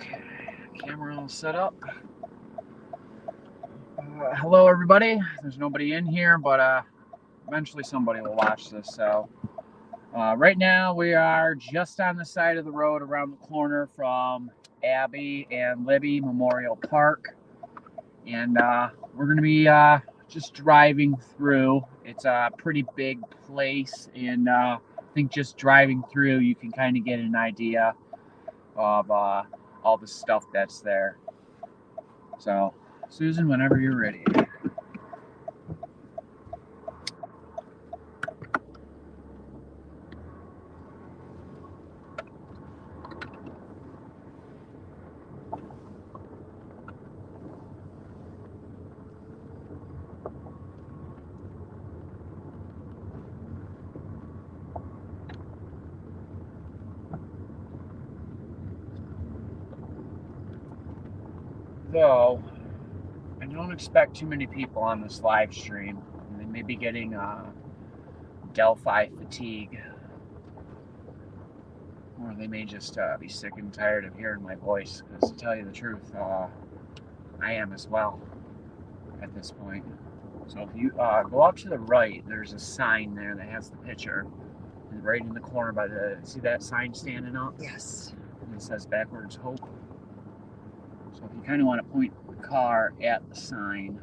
Okay, camera all set up. Hello everybody. There's nobody in here, but eventually somebody will watch this. So right now we are just on the side of the road around the corner from Abby and Libby Memorial Park. And we're going to be just driving through. It's a pretty big place, and I think just driving through you can kind of get an idea of all the stuff that's there. So, Susan, whenever you're ready. So, I don't expect too many people on this live stream. They may be getting Delphi fatigue, or they may just be sick and tired of hearing my voice. Because to tell you the truth, I am as well at this point. So if you go up to the right, there's a sign there that has the picture. And right in the corner by the, see that sign standing up? Yes. And it says backwards hope. So if you kind of want to point the car at the sign,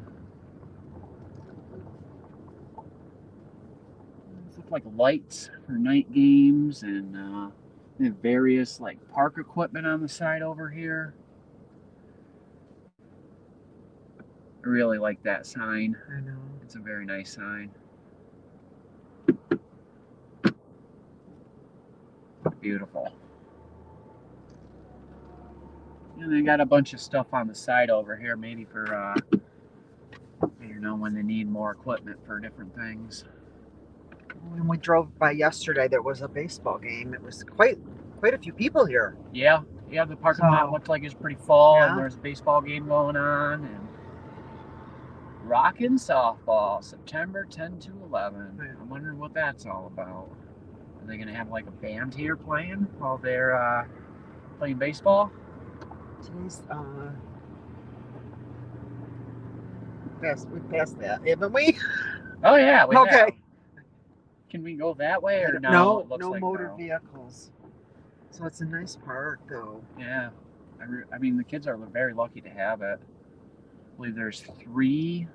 these look like lights for night games, and they have various like park equipment on the side over here. I really like that sign. I know. It's a very nice sign. Beautiful. And they got a bunch of stuff on the side over here, maybe for, when they need more equipment for different things. When we drove by yesterday, there was a baseball game. It was quite a few people here. Yeah, the parking lot looked like it was pretty full, Yeah. and there's a baseball game going on, and rockin' softball, September 10 to 11. Right. I'm wondering what that's all about. Are they gonna have like a band here playing while they're playing baseball? Today's we passed that, haven't we? Oh yeah, we Okay. have. Can we go that way or no? No, It looks no like motor vehicles. So it's a nice park, though. Yeah, I mean the kids are very lucky to have it. I believe there's 3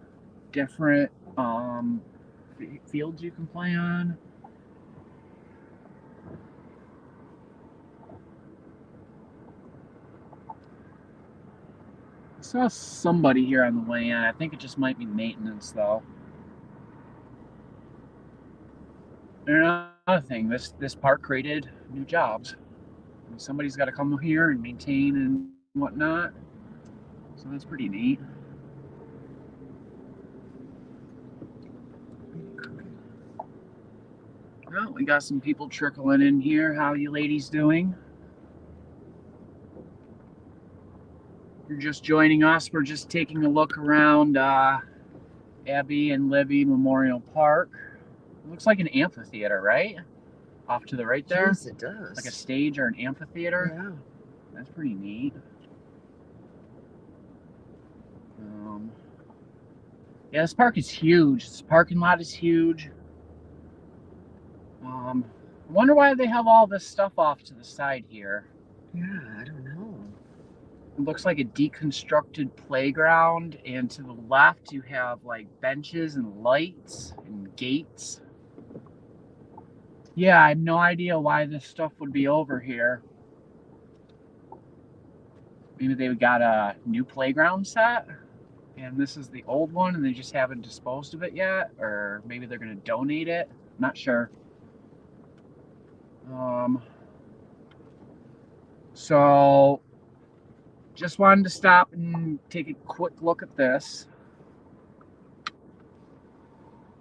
different fields you can play on. I saw somebody here on the way in. I think it just might be maintenance though. And another thing, this park created new jobs. Somebody's got to come here and maintain and whatnot. So that's pretty neat. Well, we got some people trickling in here. How you ladies doing? You're just joining us. We're just taking a look around Abby and Libby Memorial Park. It looks like an amphitheater, right? Off to the right there. Yes, it does. Like a stage or an amphitheater. Yeah. That's pretty neat. Yeah, this park is huge. This parking lot is huge. I wonder why they have all this stuff off to the side here. Yeah, I don't know. It looks like a deconstructed playground, and to the left you have like benches and lights and gates. Yeah, I have no idea why this stuff would be over here. Maybe they got a new playground set, and this is the old one, and they just haven't disposed of it yet, or maybe they're going to donate it. Not sure. So just wanted to stop and take a quick look at this.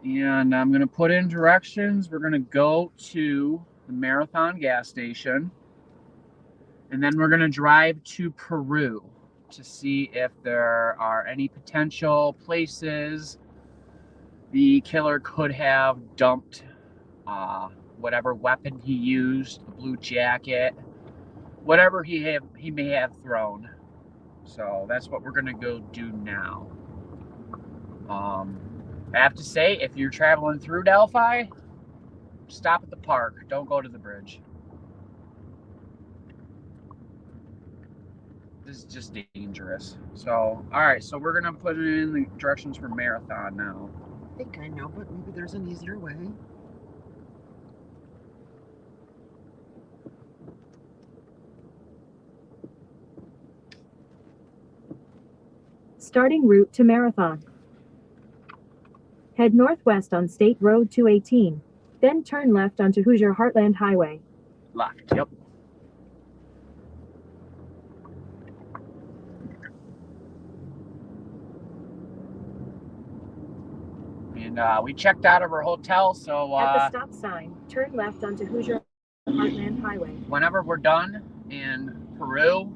And I'm going to put in directions. We're going to go to the Marathon gas station. And then we're going to drive to Peru to see if there are any potential places the killer could have dumped whatever weapon he used, the blue jacket, whatever he may have thrown. So that's what we're gonna go do now. I have to say, if you're traveling through Delphi, stop at the park. Don't go to the bridge. This is just dangerous. So, all right. So we're gonna put in the directions for Marathon now. I think I know, but maybe there's an easier way. Starting route to Marathon. Head northwest on State Road 218, then turn left onto Hoosier Heartland Highway. Left, yep. And we checked out of our hotel, so at the stop sign, turn left onto Hoosier Heartland Highway. Whenever we're done in Peru,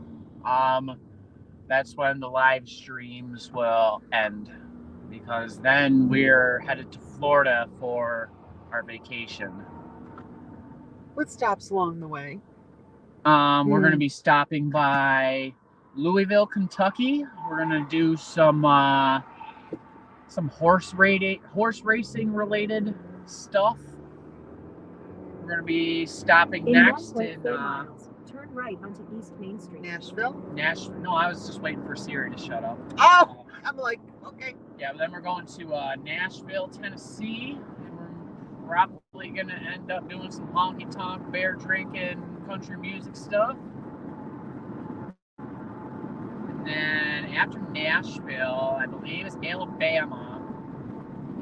that's when the live streams will end, because then we're headed to Florida for our vacation. What stops along the way? We're going to be stopping by Louisville, Kentucky. We're going to do some horse racing related stuff. We're going to be stopping next in miles, turn right onto East Main Street. Nashville? No, I was just waiting for Siri to shut up. Oh, I'm like, okay. Yeah, but then we're going to Nashville, Tennessee, and we're probably going to end up doing some honky-tonk, beer drinking, country music stuff. And then after Nashville, I believe it's Alabama.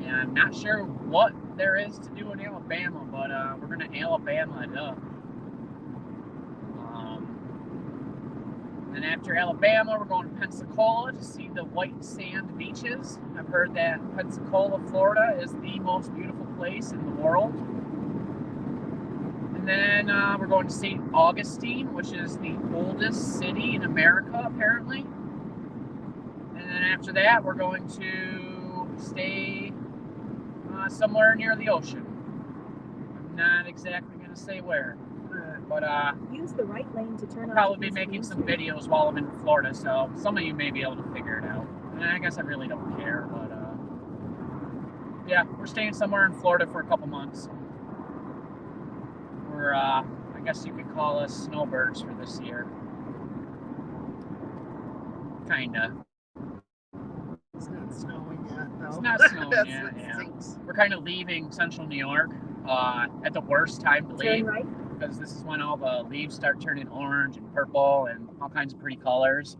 And I'm not sure what there is to do in Alabama, but we're going to Alabama it up. And after Alabama, we're going to Pensacola to see the white sand beaches. I've heard that Pensacola, Florida is the most beautiful place in the world. And then we're going to St. Augustine, which is the oldest city in America, apparently. And then after that, we're going to stay somewhere near the ocean. I'm not exactly going to say where. But use the right lane to turn. I'll probably be making some videos while I'm in Florida, so some of you may be able to figure it out. And I guess I really don't care, but yeah, we're staying somewhere in Florida for a couple months. We're I guess you could call us snowbirds for this year. Kinda. It's not snowing yet, though. It's not snowing yet. Yeah. We're kind of leaving Central New York at the worst time to leave. Turn right. Because this is when all the leaves start turning orange and purple and all kinds of pretty colors.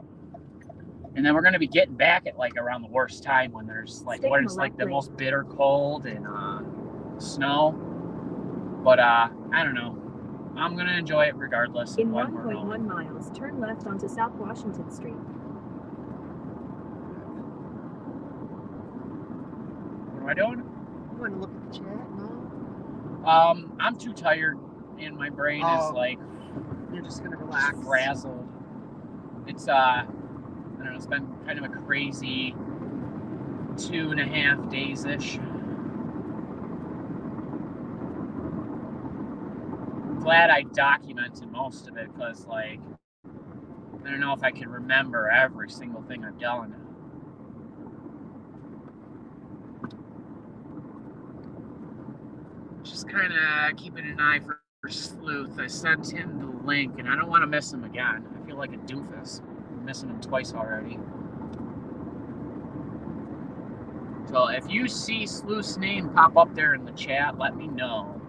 And then we're going to be getting back at like around the worst time when there's like when it's like the most bitter cold and snow. But I don't know. I'm going to enjoy it regardless. In 1.1 miles, turn left onto South Washington Street. What am I doing? You want to look at the chat now? I'm too tired. And my brain is like, you're just gonna relax, frazzled. It's I don't know, it's been kind of a crazy 2.5 days-ish. Glad I documented most of it, because like I don't know if I can remember every single thing I've done. Just kind of keeping an eye for Sleuth. I sent him the link, and I don't want to miss him again. I feel like a doofus. I'm missing him twice already. So if you see Sleuth's name pop up there in the chat, let me know.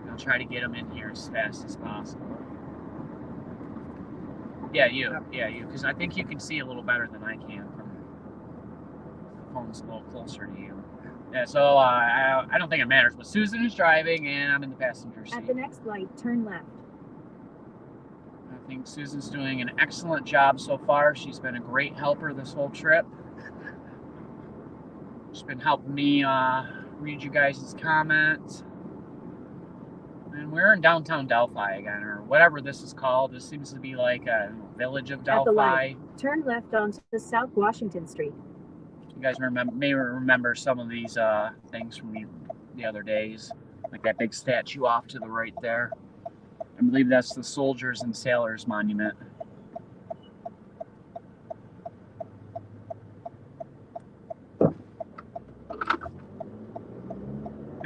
I'll try to get him in here as fast as possible. Yeah, you, because I think you can see a little better than I can. The phone's a little closer to you. Yeah, so I don't think it matters, but Susan is driving and I'm in the passenger seat. At the next light, turn left. I think Susan's doing an excellent job so far. She's been a great helper this whole trip. She's been helping me read you guys' comments. And we're in downtown Delphi again, or whatever this is called. This seems to be like a village of Delphi. At the light, turn left onto South Washington Street. You guys may remember some of these things from the other days, like that big statue off to the right there. I believe that's the Soldiers and Sailors Monument.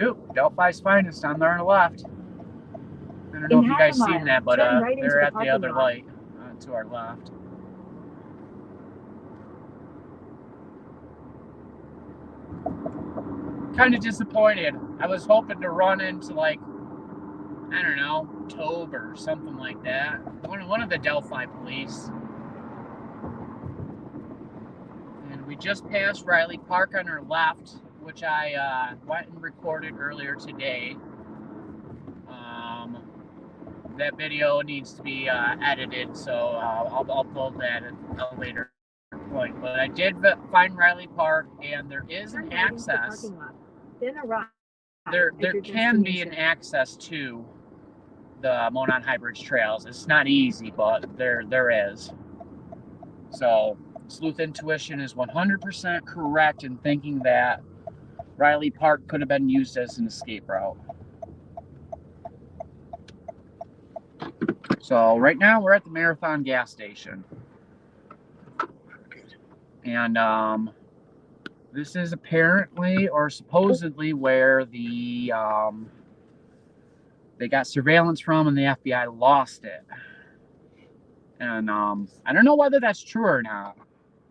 Ooh, Delphi's Finest on there on the left. I don't know if you guys seen that, but they're at the other light to our left. Kind of disappointed. I was hoping to run into, like, I don't know, Tobe or something like that. One of the Delphi police. And we just passed Riley Park on our left, which I went and recorded earlier today. That video needs to be edited, so I'll upload that at a later point. But I did find Riley Park, and there is an access. There can be an access to the Monon Hybrids trails. It's not easy, but there is. So Sleuth Intuition is 100% correct in thinking that Riley Park could have been used as an escape route. So right now we're at the Marathon gas station. And this is apparently or supposedly where the they got surveillance from and the FBI lost it. And I don't know whether that's true or not.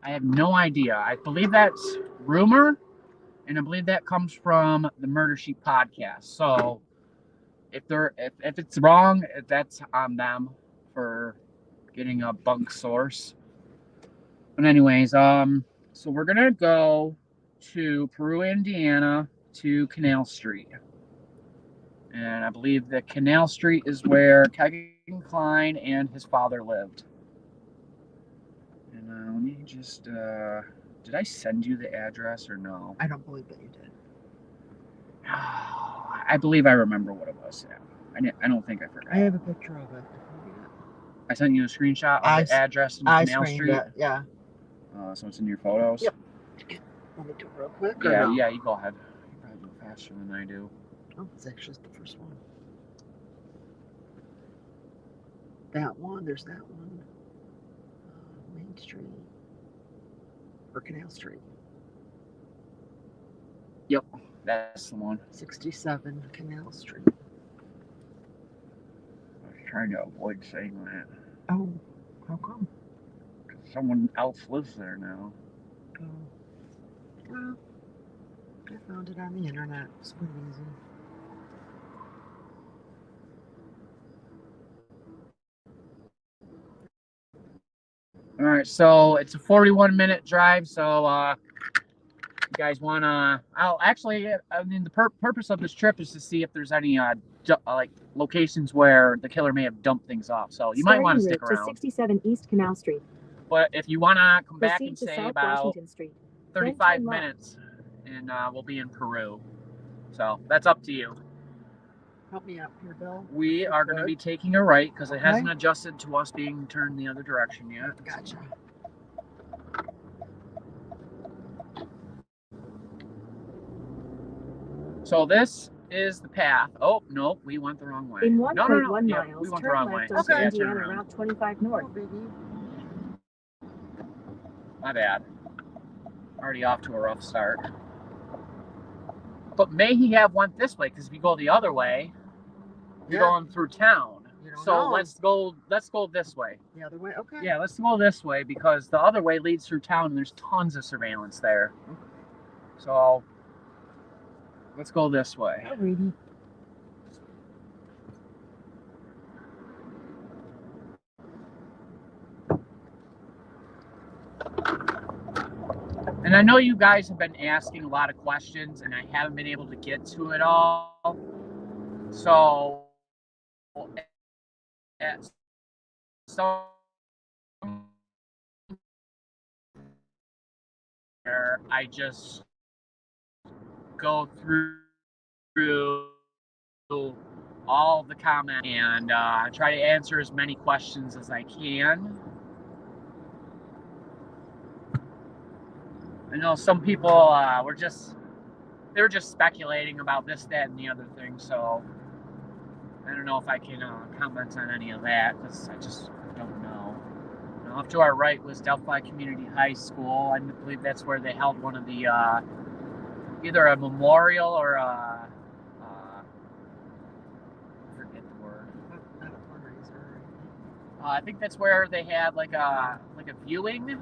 I have no idea. I believe that's rumor, and I believe that comes from the Murder Sheep podcast. So if it's wrong, that's on them for getting a bunk source. But anyways, so we're gonna go to Peru, Indiana, to Canal Street. And I believe that Canal Street is where Kegan Kline and his father lived. And let me just, did I send you the address or no? I don't believe that you did. I believe I remember what it was. Yeah. I don't think I forgot. I have a picture of it. I sent you a screenshot of the address in Canal Street. It, yeah. So it's in your photos? Yep. Let me do it real quick. Yeah, no? Yeah, you go ahead. You probably go faster than I do. Oh, it's actually the first one. That one, there's that one. Main Street. Or Canal Street. Yep, that's the one. 67 Canal Street. I was trying to avoid saying that. Oh, how come? Because someone else lives there now. Oh. Well, I found it on the internet. It's pretty easy. All right, so it's a 41-minute drive. So you guys want to? I mean, the purpose of this trip is to see if there's any like locations where the killer may have dumped things off. So you might want to stick around. To 67 East Canal Street. But if you want to come back Proceed and to say South about Washington Street. 35 minutes, and we'll be in Peru. So that's up to you. Help me out here, Bill. We are going to be taking a right because it hasn't adjusted to us being turned the other direction yet. Gotcha. So this is the path. Oh, no, we went the wrong way. In 1.1 Yeah, miles, we went the turn wrong left way. onto Okay. Indiana Route 25 North. Oh, baby. My bad. Already off to a rough start. But may he have went this way? Because if you go the other way, you're going through town. So let's go this way. The other way? Okay. Yeah, let's go this way because the other way leads through town and there's tons of surveillance there. Okay. So let's go this way. Alrighty. And I know you guys have been asking a lot of questions and I haven't been able to get to it all. So I just go through all the comments and try to answer as many questions as I can. I know some people they were just speculating about this, that, and the other thing, so I don't know if I can comment on any of that because I just don't know. Off to our right was Delphi Community High School. I believe that's where they held one of the either a memorial or a I forget the word. I think that's where they had like a viewing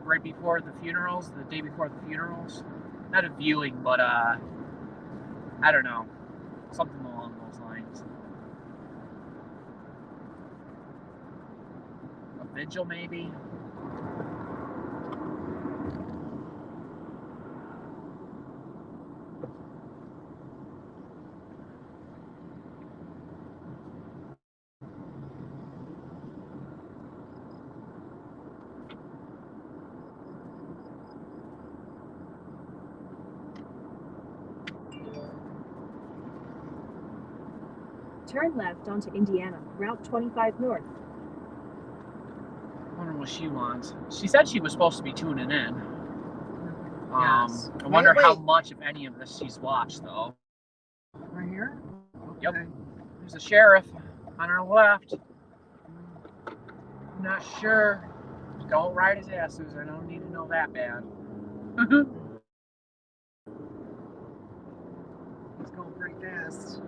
right before the funerals, the day before the funerals. Not a viewing, but I don't know, something along those lines. A vigil, maybe. Turn left onto Indiana, Route 25 North. I wonder what she wants. She said she was supposed to be tuning in. Yes. I wonder Wait. how much, if any, of this she's watched, though. Right here? Okay. Yep. There's a sheriff on our left. I'm not sure. Don't ride his ass, Susan. I don't need to know that bad. He's going pretty fast.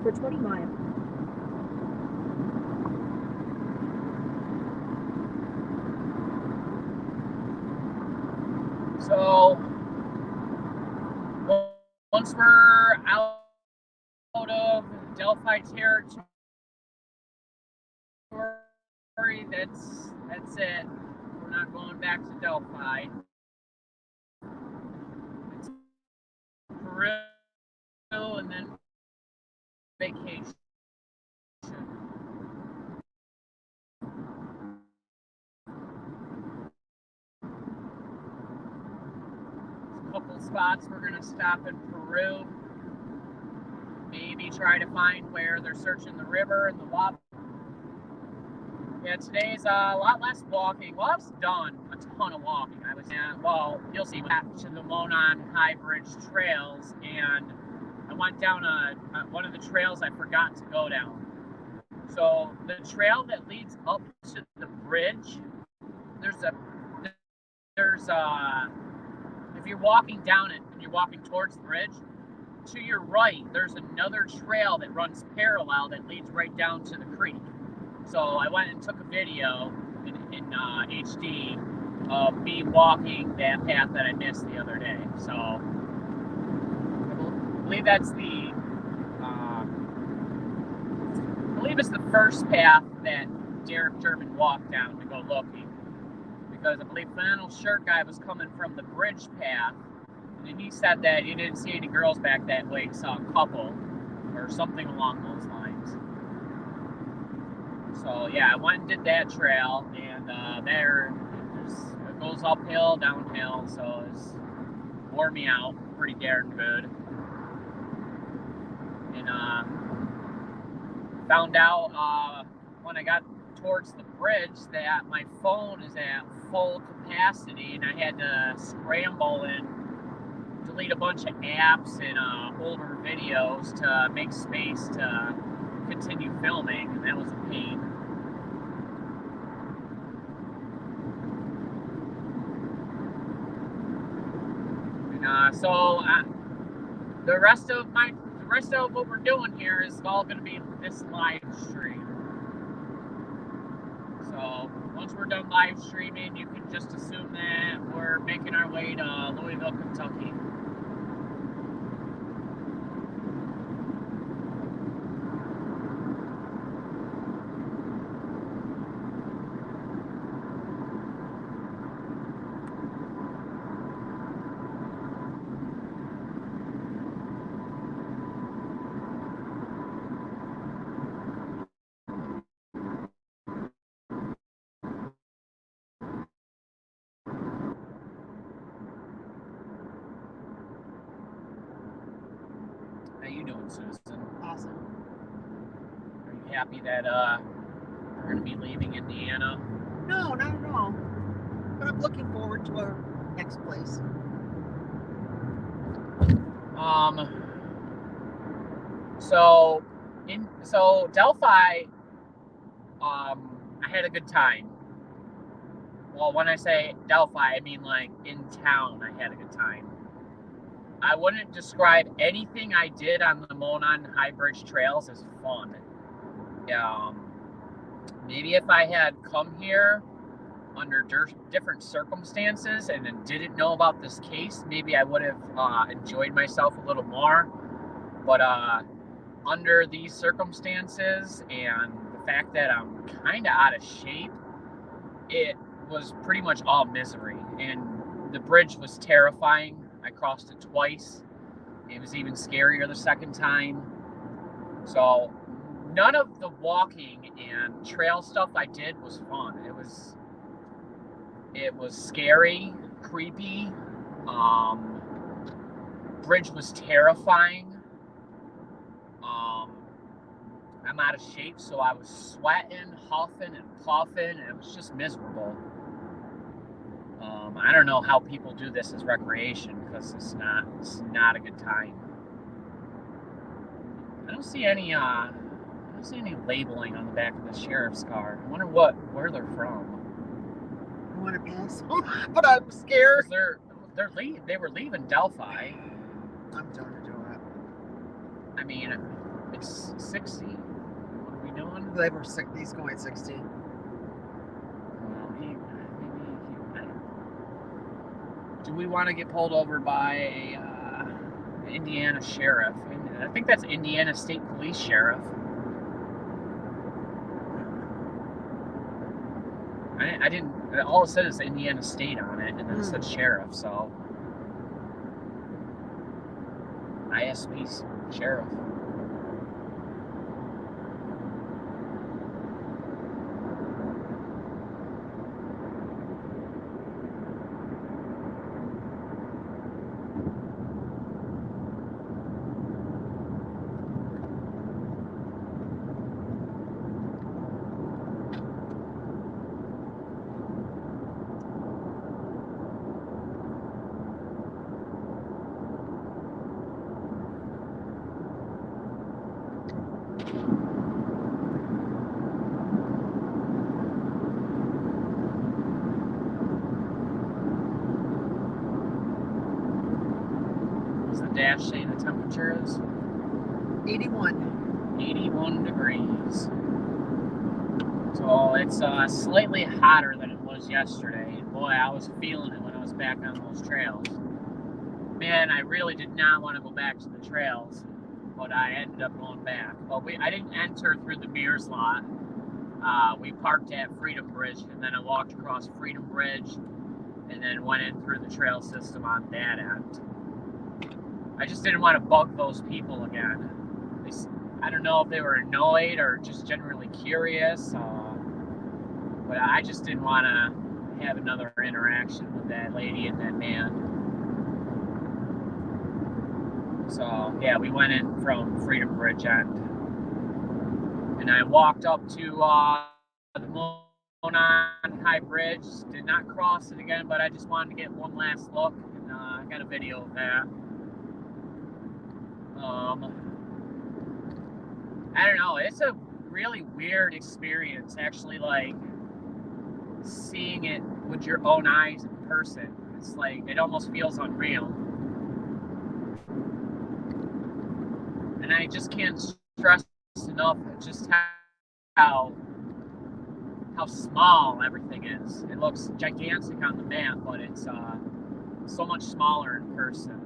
For 20 miles. So, once we're out of Delphi territory, that's it. We're not going back to Delphi. It's Peru and then vacation. A couple spots we're gonna stop in Peru. Maybe try to find where they're searching the river and the water. Yeah, today's a lot less walking. Well, I was done a ton of walking. I was well, you'll see what happened to the Monon High Bridge trails, and I went down one of the trails I forgot to go down. So the trail that leads up to the bridge, there's if you're walking down it and you're walking towards the bridge, to your right, there's another trail that runs parallel that leads right down to the creek. So I went and took a video in HD of me walking that path that I missed the other day. So I believe that's I believe it's the first path that Derek German walked down to go looking. Because I believe Flannel Shirt Guy was coming from the bridge path, and he said that he didn't see any girls back that way. He saw a couple or something along those lines. So yeah, I went and did that trail, and it goes uphill, downhill, so it's wore me out pretty darn good. And found out when I got towards the bridge that my phone is at full capacity, and I had to scramble and delete a bunch of apps and older videos to make space to continue filming, and that was a pain. And the rest of what we're doing here is all going to be this live stream. So once we're done live streaming, you can just assume that we're making our way to Louisville, Kentucky. doing, Susan? Awesome. Are you happy that we're going to be leaving Indiana? No, not at all. But I'm looking forward to our next place. So Delphi, I had a good time. Well, when I say Delphi, I mean like in town, I had a good time. I wouldn't describe anything I did on the Monon High Bridge trails as fun. Maybe if I had come here under different circumstances and then didn't know about this case, maybe I would have enjoyed myself a little more. But under these circumstances and the fact that I'm kind of out of shape, it was pretty much all misery. And the bridge was terrifying. I crossed it twice. It was even scarier the second time. So none of the walking and trail stuff I did was fun. It was scary, creepy. Bridge was terrifying. I'm out of shape, so I was sweating, huffing, and puffing, and it was just miserable. I don't know how people do this as recreation, because it's not a good time. I don't see any labeling on the back of the sheriff's car. I wonder where they're from. I want to pass them, but I'm scared. They were leaving Delphi. I'm done to do it. I mean, it's 60. What are we doing? They were sick. He's going 60. Well, maybe I don't know. Do we want to get pulled over by a Indiana sheriff? I think that's Indiana State Police Sheriff. I didn't. All it said is Indiana State on it, and then it said sheriff. So ISP sheriff. Dash saying the temperature is 81 degrees. So it's slightly hotter than it was yesterday. And boy, I was feeling it when I was back on those trails. Man, I really did not want to go back to the trails, but I ended up going back. Well, I didn't enter through the Mears lot. We parked at Freedom Bridge, and then I walked across Freedom Bridge, and then went in through the trail system on that end. I just didn't want to bug those people again. I don't know if they were annoyed or just generally curious, but I just didn't want to have another interaction with that lady and that man. So, yeah, we went in from Freedom Bridge end. And I walked up to the Monon High Bridge. Did not cross it again, but I just wanted to get one last look. And I got a video of that. I don't know, it's a really weird experience actually, like seeing it with your own eyes in person. It's like it almost feels unreal, and I just can't stress enough just how small everything is. It looks gigantic on the map, but it's so much smaller in person.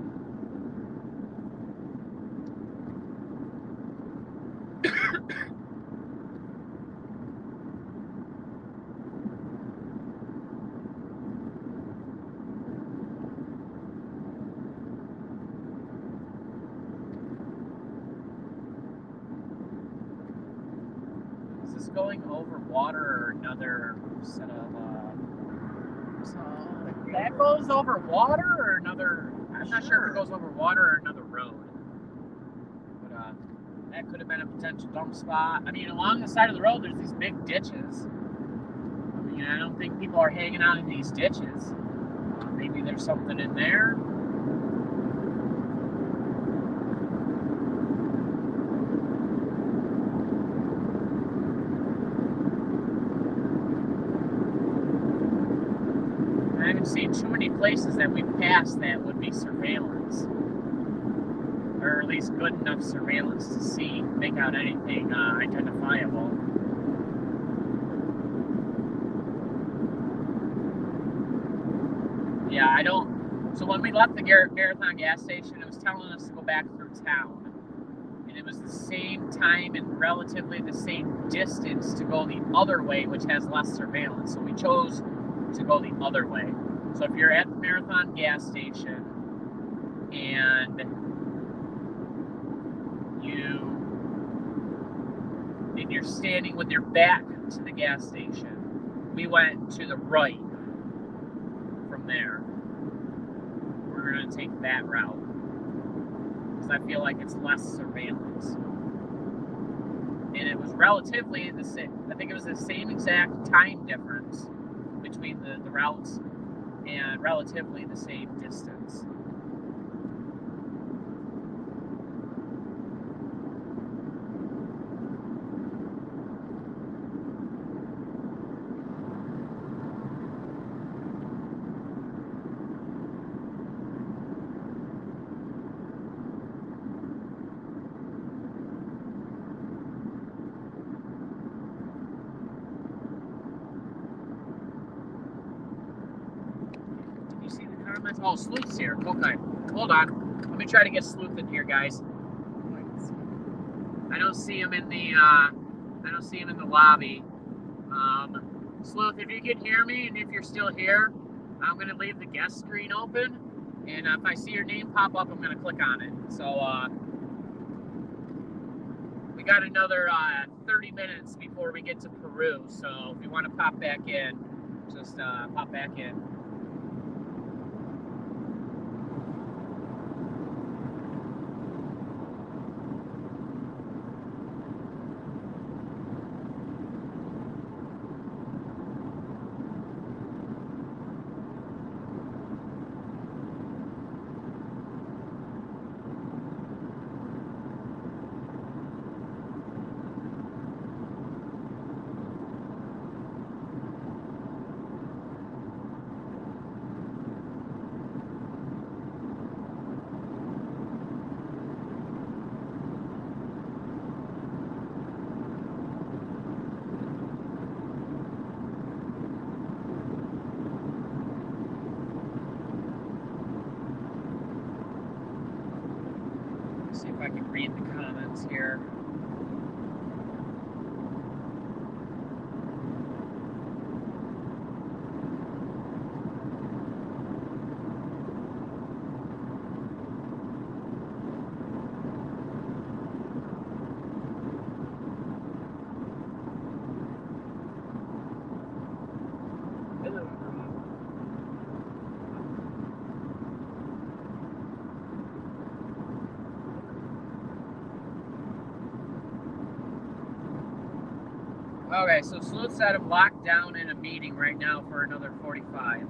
Is this going over water or another set of so that goes over water or another? I'm not sure if it goes over water or another road. But that could have been a potential dump spot. I mean, along the side of the road, there's these big ditches. I mean, I don't think people are hanging out in these ditches. Maybe there's something in there. I haven't seen too many places that we've passed that would be surveillance. Or at least good enough surveillance to see, make out anything identifiable. Yeah, I don't. So when we left the Marathon gas station, it was telling us to go back through town. And it was the same time and relatively the same distance to go the other way, which has less surveillance. So we chose to go the other way. So if you're at the Marathon gas station and you're standing with your back to the gas station, we went to the right from there. We're going to take that route because I feel like it's less surveillance. And it was relatively the same. I think it was the same exact time difference between the routes and relatively the same distance. Oh, Sleuth's here. Okay, hold on. Let me try to get Sleuth in here, guys. I don't see him in the lobby. Sleuth, if you can hear me and if you're still here, I'm gonna leave the guest screen open, and if I see your name pop up, I'm gonna click on it. So we got another 30 minutes before we get to Peru. So if you want to pop back in, just pop back in. See if I can read the comments here. Okay, so Sleuth said I'm locked down in a meeting right now for another 45.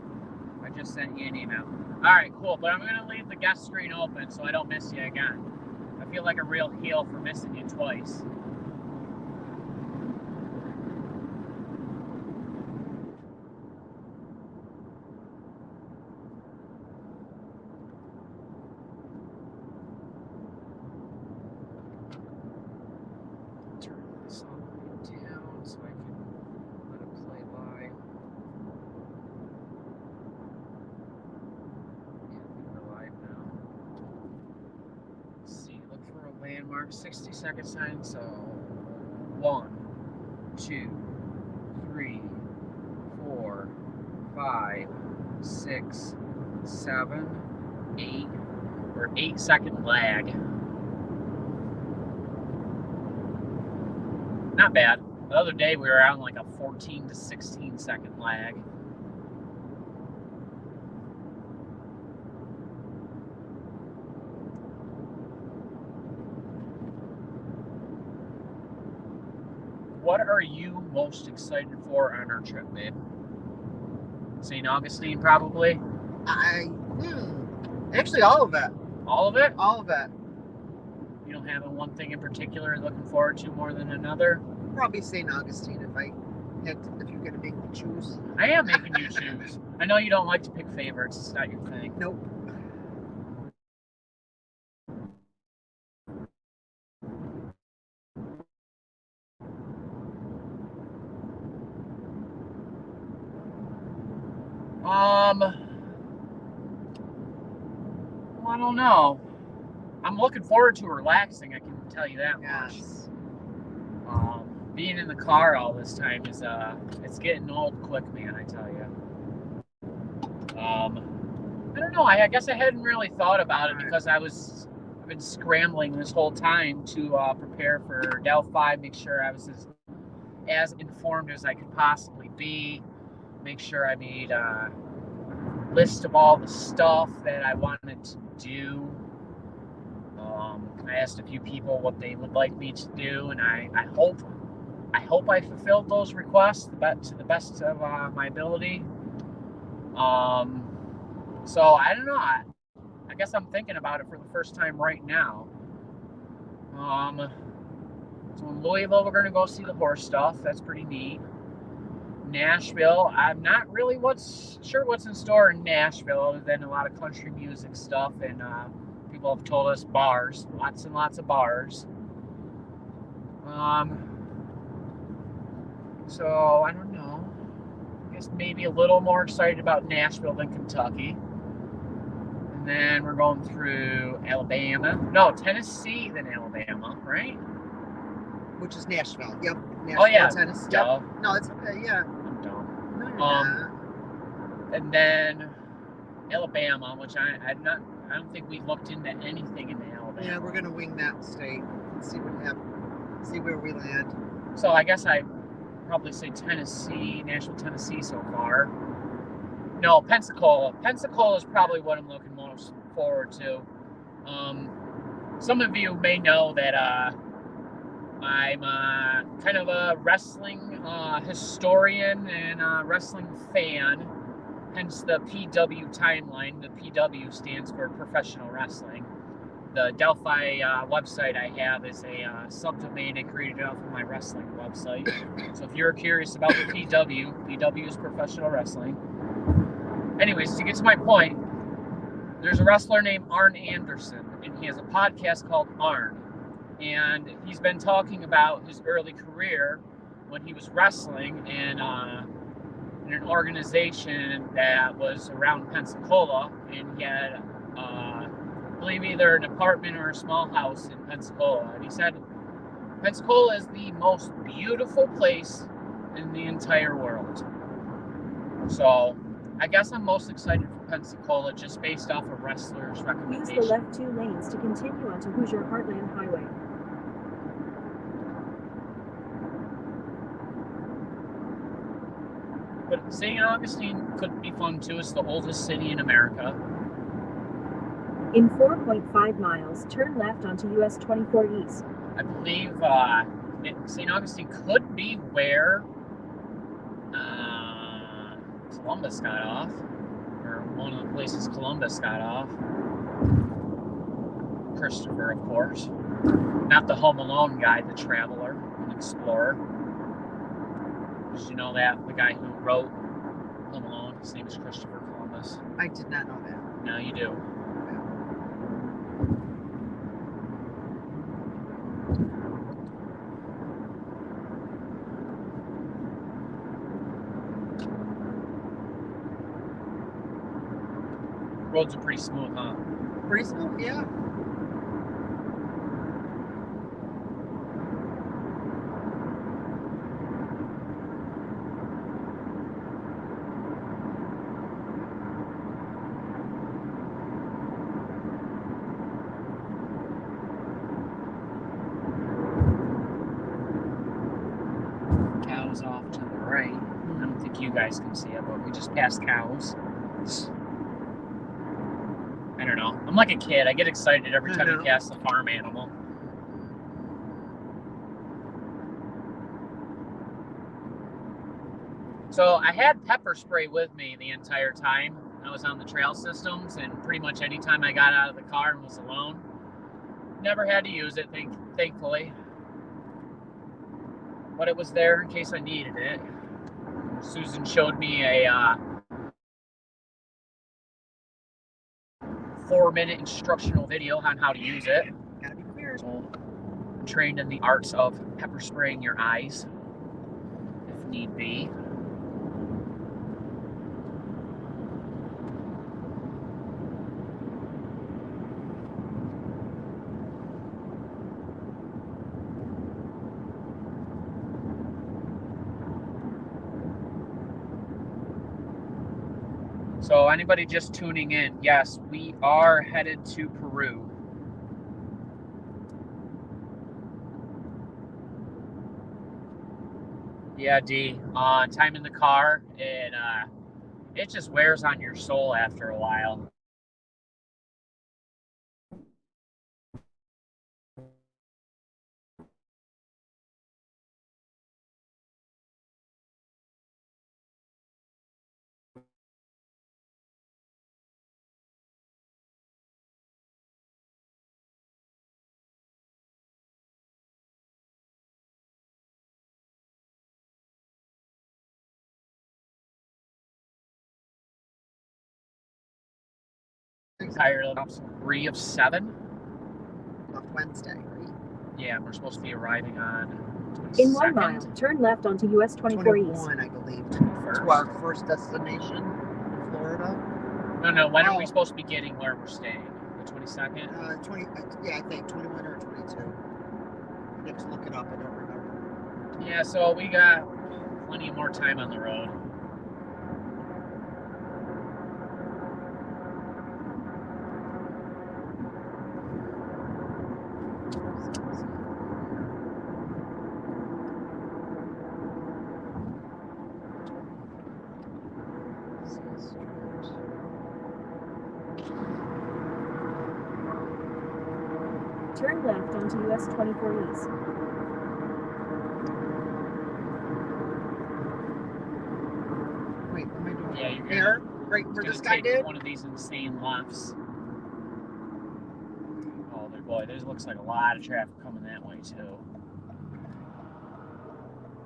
I just sent you an email. Alright, cool, but I'm going to leave the guest screen open so I don't miss you again. I feel like a real heel for missing you twice. Turn this all the way down so I can let it play by. Yeah, we're live now. Let's see, look for a landmark, 60-second sign, so 1, 2, 3, 4, 5, 6, 7, 8, or 8-second lag. Not bad. The other day we were on like a 14 to 16-second lag. what are you most excited for on our trip, babe? St. Augustine, probably? Actually, all of it. All of it? All of it. You don't have one thing in particular you're looking forward to more than another? Probably St. Augustine if you're going to make me choose. I am making you choose. I know you don't like to pick favorites. It's not your thing. Nope. Well, I don't know. I'm looking forward to relaxing, I can tell you that much. Yes. Being in the car all this time is it's getting old quick, man, I tell you. I don't know. I guess I hadn't really thought about it because I've been scrambling this whole time to prepare for Delphi, make sure I was as informed as I could possibly be, make sure I made a list of all the stuff that I wanted to do. I asked a few people what they would like me to do, and I hope I fulfilled those requests to the best of my ability. So I don't know. I guess I'm thinking about it for the first time right now. So in Louisville, we're gonna go see the horse stuff. That's pretty neat. Nashville, I'm not really sure what's in store in Nashville, other than a lot of country music stuff, and people have told us bars, lots and lots of bars. So I don't know. I guess maybe a little more excited about Nashville than Kentucky. And then we're going through Tennessee, then Alabama, right? Which is Nashville. Yep. Nashville, Oh yeah, Tennessee. duh. Yep. No, it's okay. Yeah. I'm dumb. No, you're not. And then Alabama, which I don't think we looked into anything in Alabama. Yeah, we're gonna wing that state and see what happens. See where we land. So I guess I probably say Nashville, Tennessee so far. No, Pensacola. Pensacola is probably what I'm looking most forward to. Some of you may know that I'm kind of a wrestling historian and a wrestling fan, hence the PW timeline. The PW stands for professional wrestling. The Delphi website I have is a subdomain I created off of my wrestling website. So if you're curious about the PW is professional wrestling. Anyways, to get to my point, there's a wrestler named Arn Anderson, and he has a podcast called Arn. And he's been talking about his early career when he was wrestling in an organization that was around Pensacola, and he had I believe either an apartment or a small house in Pensacola. And he said Pensacola is the most beautiful place in the entire world. So I guess I'm most excited for Pensacola just based off a wrestler's recommendation. Use the left 2 lanes to continue onto Hoosier Heartland Highway. But St. Augustine could be fun too. It's the oldest city in America. In 4.5 miles, turn left onto US 24 East. I believe St. Augustine could be where Columbus got off, or one of the places Columbus got off. Christopher, of course. Not the Home Alone guy, the traveler and explorer. Did you know that? The guy who wrote Home Alone, his name is Christopher Columbus. I did not know that. Now you do. Roads are pretty smooth, huh? Pretty smooth, yeah. Cows off to the right. I don't think you guys can see it, but we just passed cows. I don't know. I'm like a kid. I get excited every time we pass a farm animal. So I had pepper spray with me the entire time I was on the trail systems, and pretty much any time I got out of the car and was alone, never had to use it, thankfully. But it was there in case I needed it. Susan showed me a 4-minute instructional video on how to use it. Gotta be clear. So I'm trained in the arts of pepper spraying your eyes, if need be. So anybody just tuning in, yes, we are headed to Peru. Yeah, D. Time in the car, it just wears on your soul after a while. Tired of 3 of 7. Left Wednesday, right? Yeah, we're supposed to be arriving on 22nd. In 1 mile, turn left onto US 24 East. 21, I believe, to our first destination in Florida. No, when are we supposed to be getting where we're staying? The 22nd? 20. Yeah, I think 21 or 22. Let's look it up. I don't remember. Yeah, so we got plenty more time on the road. Turn left onto US 24 East. Wait, what am I doing? Yeah, you're Here? Right where this guy did? One of these insane lefts. Oh, boy, there looks like a lot of traffic coming that way, too.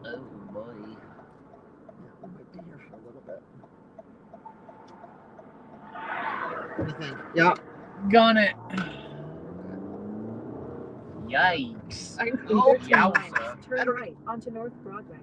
Oh, boy. Yeah, we might be here for a little bit. What do you think? Yeah. Gun it. Yikes. Oh, yowza. Turn right onto North Broadway.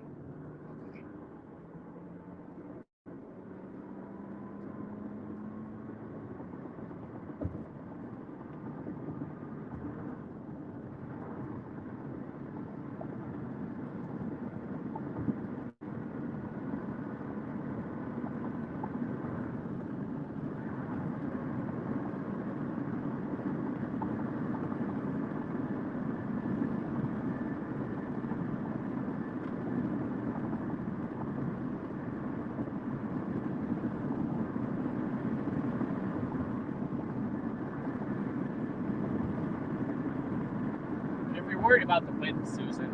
Worried about the wind, Susan.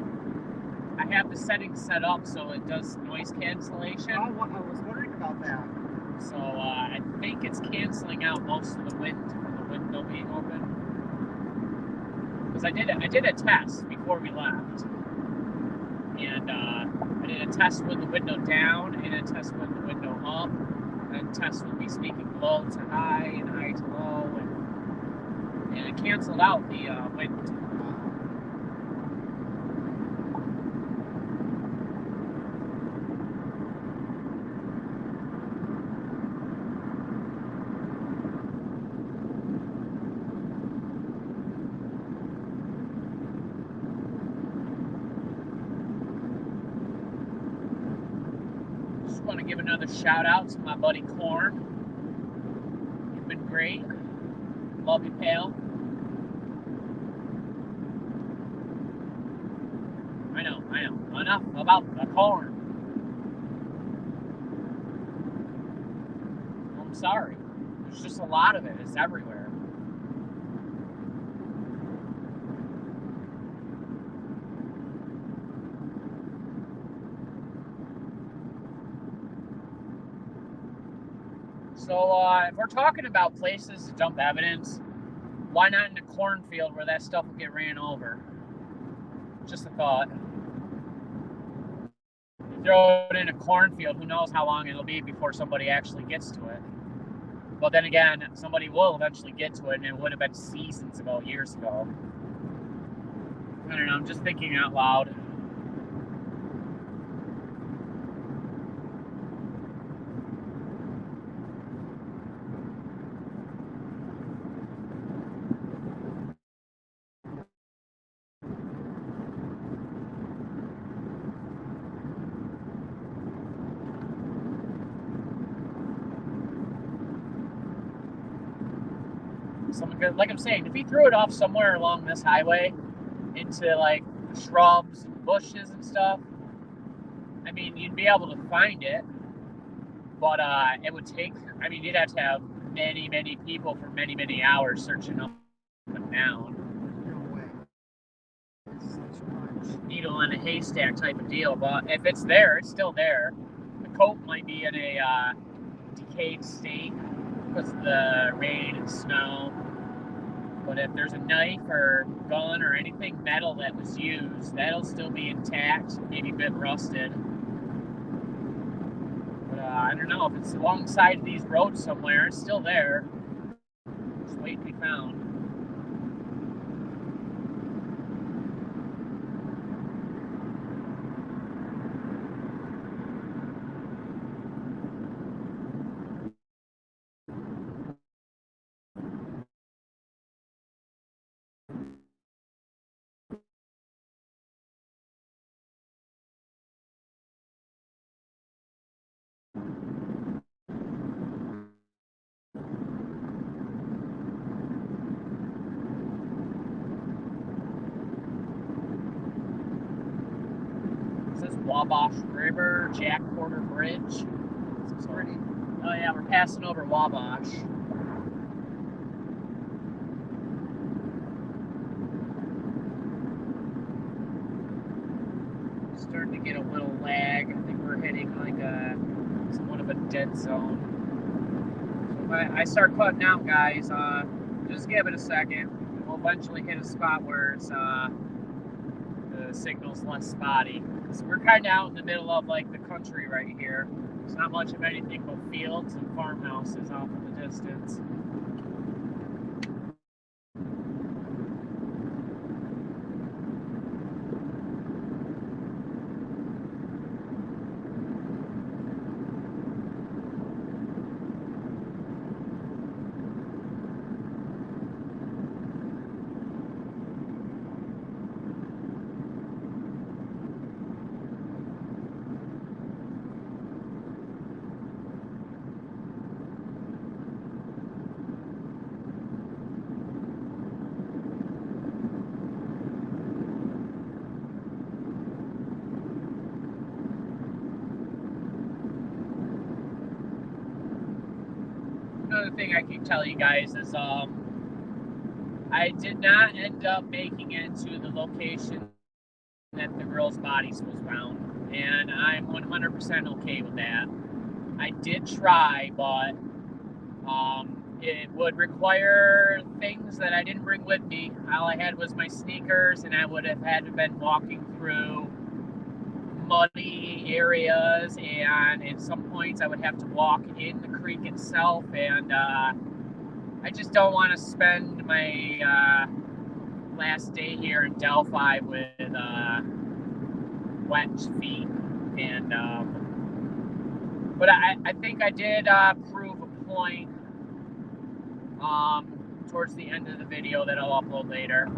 I have the settings set up so it does noise cancellation. Oh, I was wondering about that. So I think it's canceling out most of the wind from the window being open. Because I did a test before we left, and I did a test with the window down and a test with the window up, and a test with me speaking low to high and high to low, and it canceled out the wind. Want to give another shout out to my buddy Corn. You've been great. Love you, pal. I know. Enough about the corn. I'm sorry. There's just a lot of it. It's everywhere. So if we're talking about places to dump evidence, why not in a cornfield where that stuff will get ran over? Just a thought. You throw it in a cornfield, who knows how long it'll be before somebody actually gets to it. But then again, somebody will eventually get to it, and it would have been seasons ago, years ago. I don't know, I'm just thinking out loud. Like I'm saying, if he threw it off somewhere along this highway into like shrubs and bushes and stuff, I mean, you'd be able to find it, but it would take, I mean, you'd have to have many, many people for many, many hours searching up and down. No way. This is too much. Needle in a haystack type of deal, but if it's there, it's still there. The coat might be in a decayed state because of the rain and snow. But if there's a knife or gun or anything metal that was used, that'll still be intact, maybe a bit rusted. But I don't know, if it's alongside these roads somewhere, it's still there. Just waiting to be found. Is this Wabash River, Jack Porter Bridge? It's pretty. Oh yeah, we're passing over Wabash. Starting to get a little lag. I think we're hitting like somewhat of a dead zone. So if I start cutting out, guys, just give it a second. We'll eventually hit a spot where it's the signal's less spotty. So we're kind of out in the middle of like the country right here. There's not much of anything but fields and farmhouses off in the distance. Another thing I keep telling you guys is I did not end up making it to the location that the girl's bodies was found, and I'm 100% okay with that. I did try, but it would require things that I didn't bring with me. All I had was my sneakers, and I would have had to been walking through muddy areas, and at some points I would have to walk in the creek itself, and I just don't want to spend my last day here in Delphi with wet feet. And but I think I did prove a point towards the end of the video that I'll upload later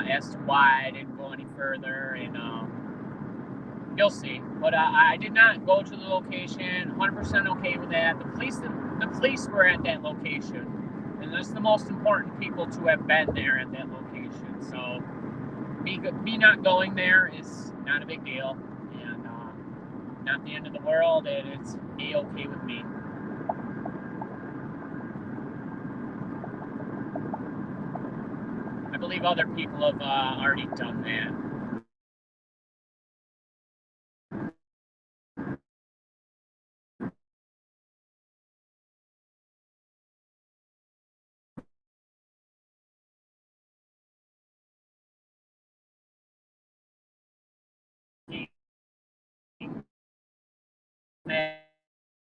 as to why I didn't go any further, and you'll see. But I did not go to the location. 100% okay with that. The police were at that location, and that's the most important people to have been there at that location. So me not going there is not a big deal, and not the end of the world, and it's a-okay with me. I believe other people have already done that.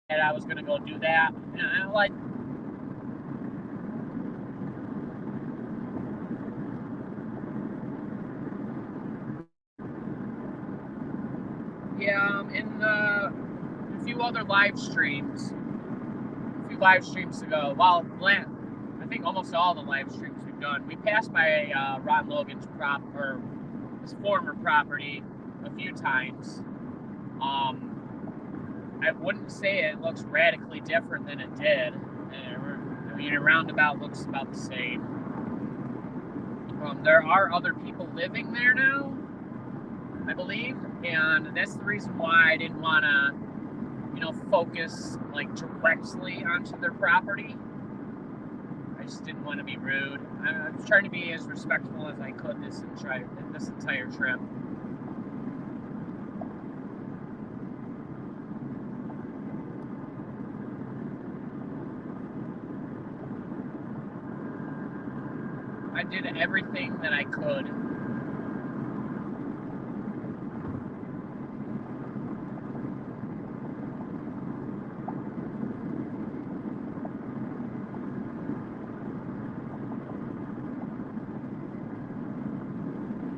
I was gonna go do that. And like, yeah, in a few other live streams, ago. Well, I think almost all the live streams we've done, we passed by Ron Logan's his former property a few times. I wouldn't say it looks radically different than it did. I mean, a roundabout looks about the same. There are other people living there now, I believe, and that's the reason why I didn't want to, focus like directly onto their property. I just didn't want to be rude. I was trying to be as respectful as I could this entire trip. I did everything that I could.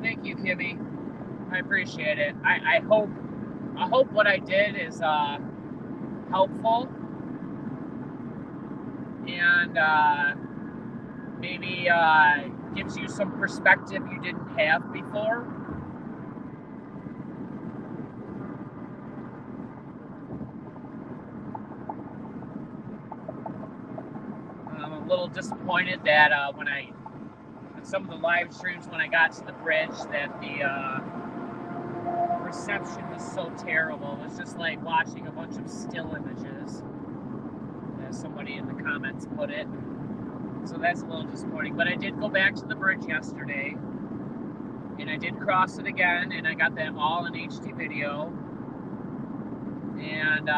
Thank you, Kimmy. I appreciate it. I hope what I did is helpful and maybe gives you some perspective you didn't have before. I'm a little disappointed that on some of the live streams when I got to the bridge that the reception was so terrible. It was just like watching a bunch of still images, as somebody in the comments put it. So that's a little disappointing. But I did go back to the bridge yesterday, and I did cross it again, and I got that all in HD video. And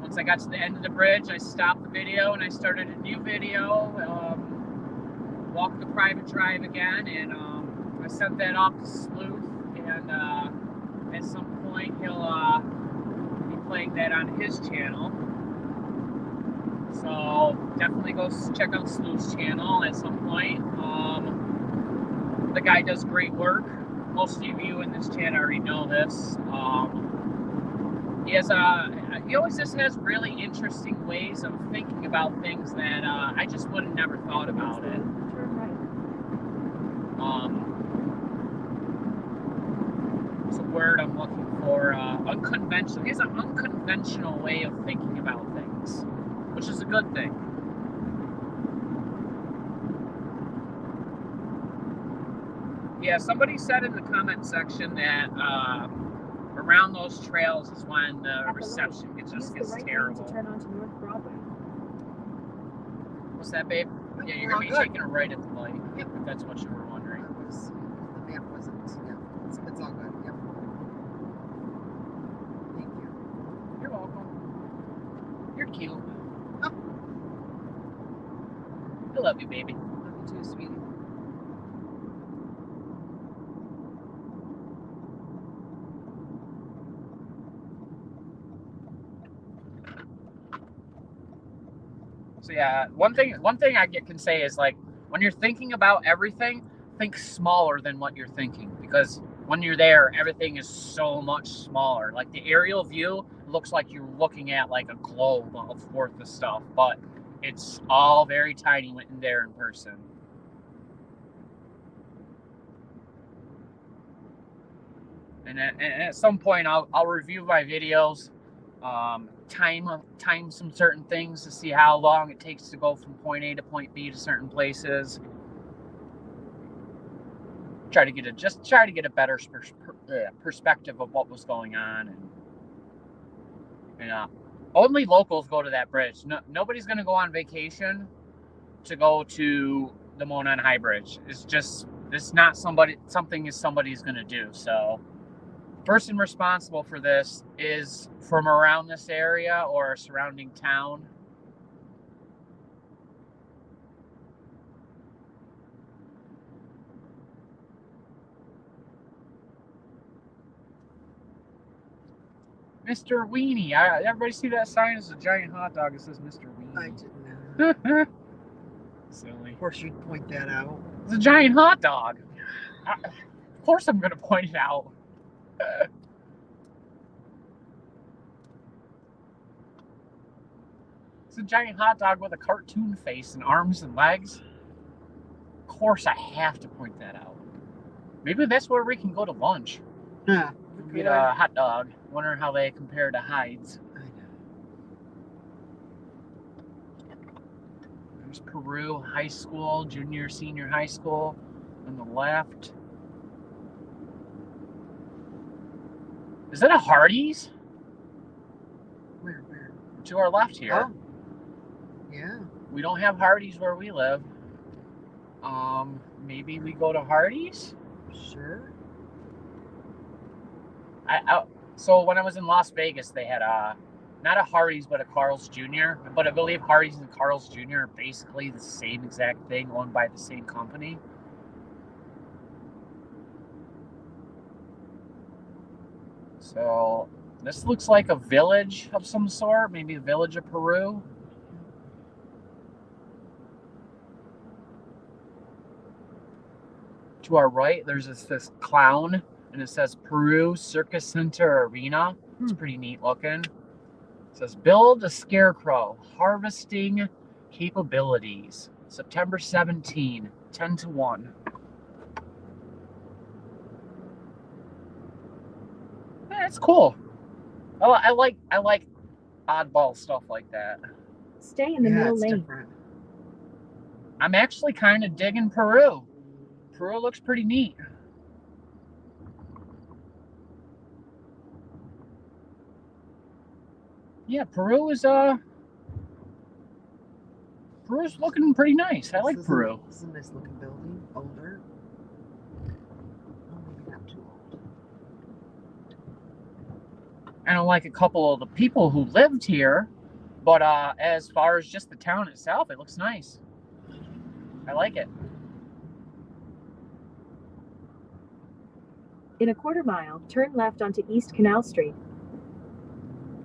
once I got to the end of the bridge, I stopped the video and I started a new video. Walked the private drive again, and I sent that off to Sleuth, and at some point he'll be playing that on his channel. So definitely go check out Sleuth's channel at some point. The guy does great work. Most of you in this channel already know this. He always just has really interesting ways of thinking about things that I just would have never thought about it. It's a word I'm looking for. Unconventional. He has an unconventional way of thinking about things, which is a good thing. Yeah, somebody said in the comment section that around those trails is when the reception just gets terrible. To turn onto North Broadway. What's that, babe? Yeah, you're going to be taking a right at the light, if that's what you were wondering. The map wasn't, it's all good, yep. Thank you. You're welcome. You're cute. Oh. I love you, baby. Love you too, sweetie. So yeah, one thing I can say is, like, when you're thinking about everything, think smaller than what you're thinking, because when you're there, everything is so much smaller. Like, the aerial view looks like you're looking at like a globe of worth of stuff, but it's all very tiny when there in person. And at some point, I'll review my videos, time some certain things to see how long it takes to go from point A to point B to certain places. Try to get a better perspective of what was going on, and only locals go to that bridge. Nobody's going to go on vacation to go to the Monon High Bridge. It's not something somebody's going to do. So, person responsible for this is from around this area or a surrounding town. Mr. Weenie. Everybody see that sign? It's a giant hot dog. It says Mr. I Weenie. didn't know. Silly. Of course, you'd point that out. It's a giant hot dog. Of course I'm going to point it out. It's a giant hot dog with a cartoon face and arms and legs. Of course I have to point that out. Maybe that's where we can go to lunch. Yeah. Get a hot dog. Wonder how they compare to Hyde's. I know. There's Peru High School, junior, senior high school on the left. Is that a Hardee's? Where? To our left here. Oh. Yeah. We don't have Hardee's where we live. Maybe we go to Hardee's? Sure. So when I was in Las Vegas, they had not a Hardee's, but a Carl's Jr. But I believe Hardee's and Carl's Jr. are basically the same exact thing, owned by the same company. So this looks like a village of some sort, maybe a village of Peru. To our right, there's this clown, and it says Peru Circus Center Arena. It's pretty neat looking. It says build a scarecrow, harvesting capabilities. September 17, 10 to 1. Yeah, it's cool. I like oddball stuff like that. Stay in the middle it's lane. different. I'm actually kind of digging Peru. Peru looks pretty neat. Yeah, Peru's looking pretty nice. I like Peru. This is a nice looking building. Older. Oh, maybe not too old. I don't like a couple of the people who lived here, but as far as just the town itself, it looks nice. I like it. In a quarter mile, turn left onto East Canal Street.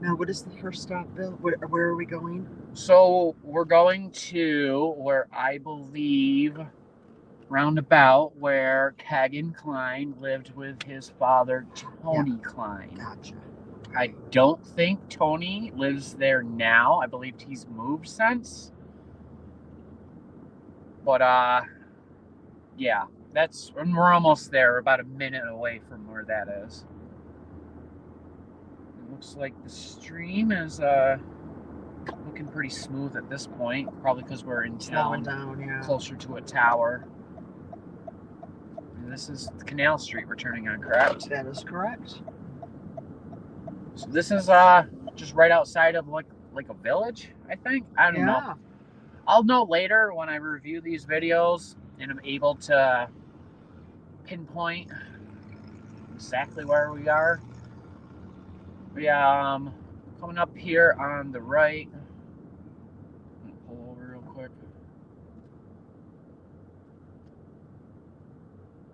Now, what is the first stop, Bill? Where are we going? So we're going to where I believe roundabout where Kagan Klein lived with his father, Tony Klein. Gotcha. I don't think Tony lives there now. I believe he's moved since. But yeah, and we're almost there. We're about a minute away from where that is. It looks like the stream is looking pretty smooth at this point, probably because we're in town, closer to a tower. And this is Canal Street we're turning on, correct? That is correct. So this is just right outside of like a village, I think. I don't know. I'll know later when I review these videos and I'm able to pinpoint exactly where we are. Yeah, coming up here on the right. I'm gonna pull over real quick.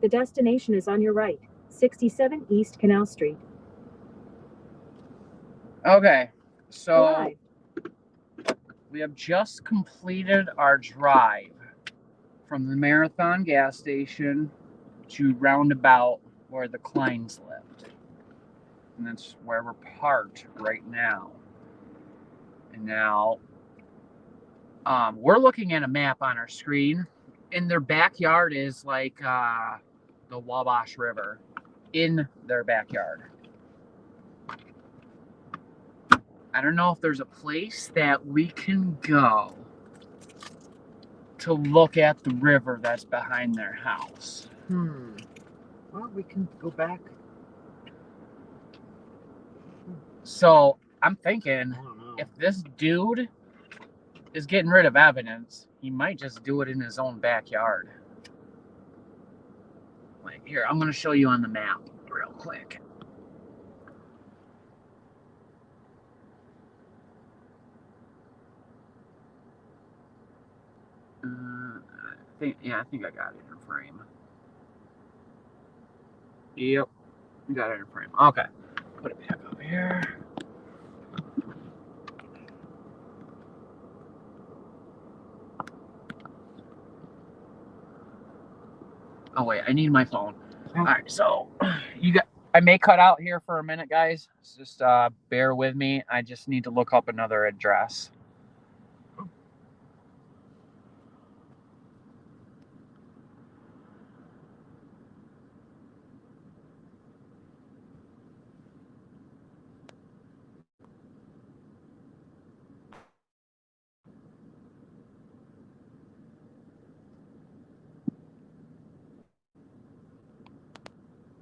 The destination is on your right, 67 East Canal Street. Okay, so Arrive. we have just completed our drive from the Marathon gas station to roundabout where the Kleins lived. And that's where we're parked right now. And now we're looking at a map on our screen. In their backyard is like the Wabash River in their backyard. I don't know if there's a place that we can go to look at the river that's behind their house. Well, we can go back. So I'm thinking, I don't know. if this dude is getting rid of evidence, he might just do it in his own backyard. Like, here, I'm going to show you on the map real quick. I think I got it in frame. Yep, got it in frame. Okay, put it back up here. Oh wait, I need my phone. Oh. All right, so I may cut out here for a minute, guys. Just bear with me. I just need to look up another address.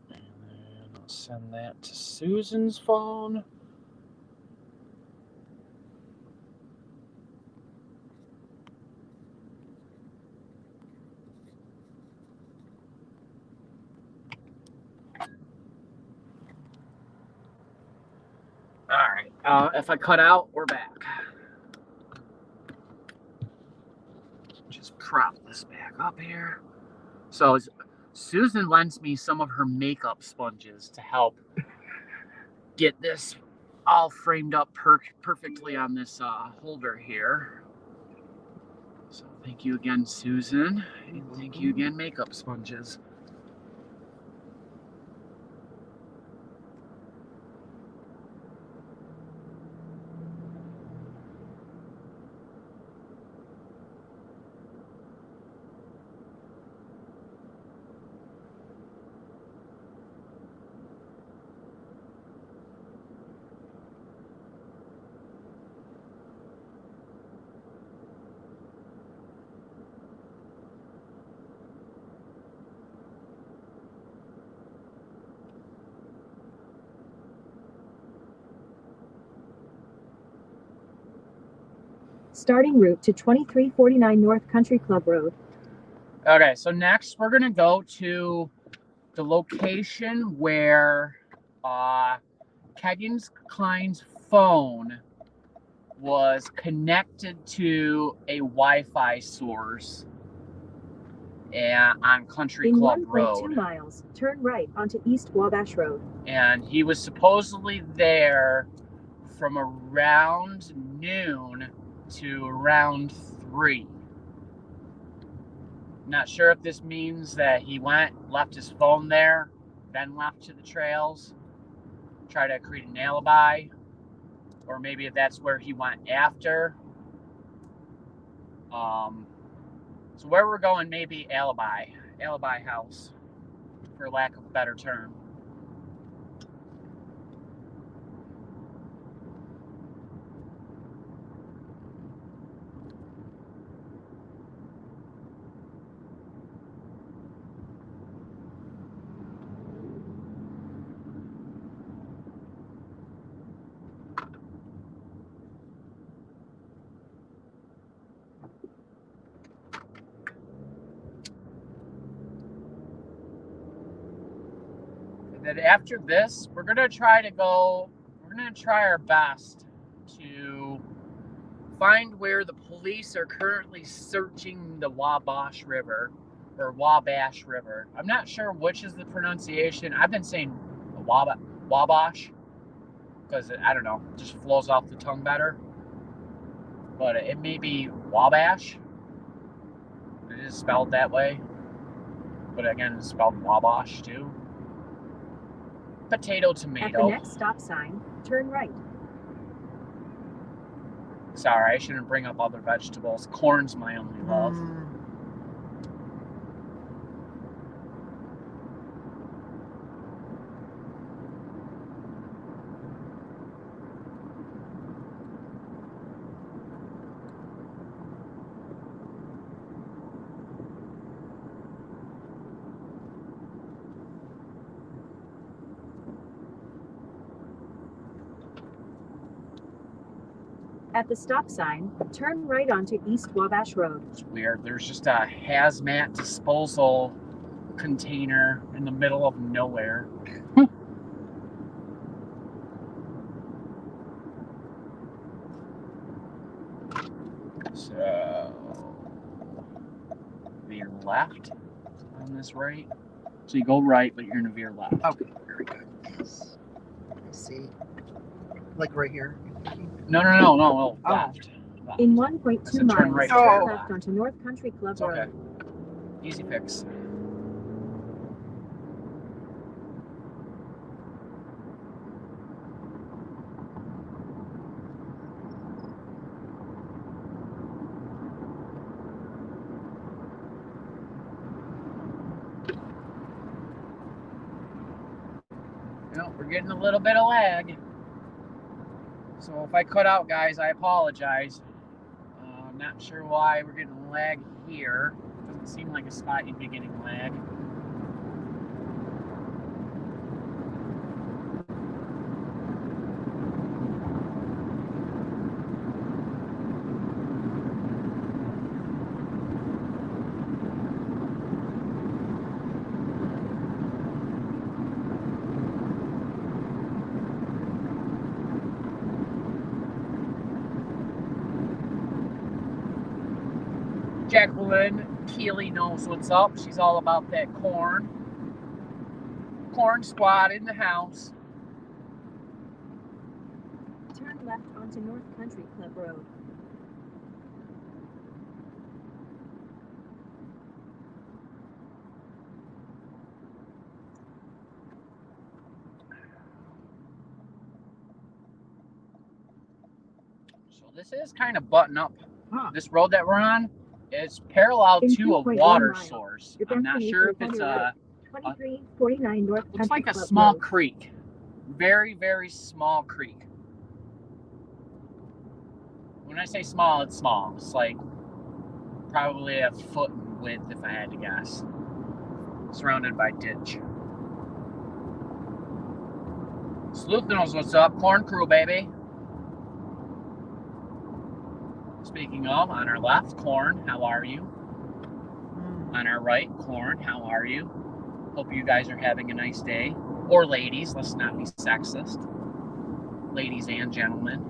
And then I'll send that to Susan's phone. All right. If I cut out, we're back. Just prop this back up here. So Susan lends me some of her makeup sponges to help get this all framed up perfectly on this holder here. So thank you again, Susan. And thank you again, makeup sponges. Starting route to 2349 North Country Club Road. Okay, so next we're gonna go to the location where Keggins Klein's phone was connected to a Wi-Fi source on Country Club Road. In 1.2 miles, turn right onto East Wabash Road. And he was supposedly there from around noon to around 3. Not sure if this means that he left his phone there, then left to the trails, try to create an alibi, or maybe if that's where he went after. So where we're going, maybe alibi house, for lack of a better term. That after this, we're gonna try our best to find where the police are currently searching the Wabash River, or Wabash River. I'm not sure which is the pronunciation. I've been saying Wabash, because I don't know, it just flows off the tongue better. But it may be Wabash. It is spelled that way. But again, it's spelled Wabash too. Potato, tomato. At the next stop sign, turn right. Sorry, I shouldn't bring up other vegetables. Corn's my only love. At the stop sign, turn right onto East Wabash Road. It's weird. There's just a hazmat disposal container in the middle of nowhere. So, veer left on this right. So you go right, but you're gonna veer left. Okay, very good. Yes. I see. Like right here. No, Oh. left. In 1.2 miles, right, turn Oh. left onto North Country Club It's Road. okay. Easy fix. know, we're getting a little bit of lag. So if I cut out, guys, I apologize. I'm not sure why we're getting lag here. Doesn't seem like a spot you'd be getting lag. Jacqueline Keeley knows what's up. She's all about that corn. Corn squad in the house. Turn left onto North Country Club Road. So this is kind of button up. Huh. This road that we're on is parallel In to a 2.1 water miles, source. your I'm not destination sure is if on it's your right. 2349 North looks Country like a Club small Road. creek. Very, very small creek. When I say small, it's small. It's like probably a foot in width if I had to guess. Surrounded by ditch. Sleuth knows what's up. Corn crew, baby. Speaking of, on our left, Corn, how are you? On our right, Corn, how are you? Hope you guys are having a nice day. Or ladies, let's not be sexist. Ladies and gentlemen.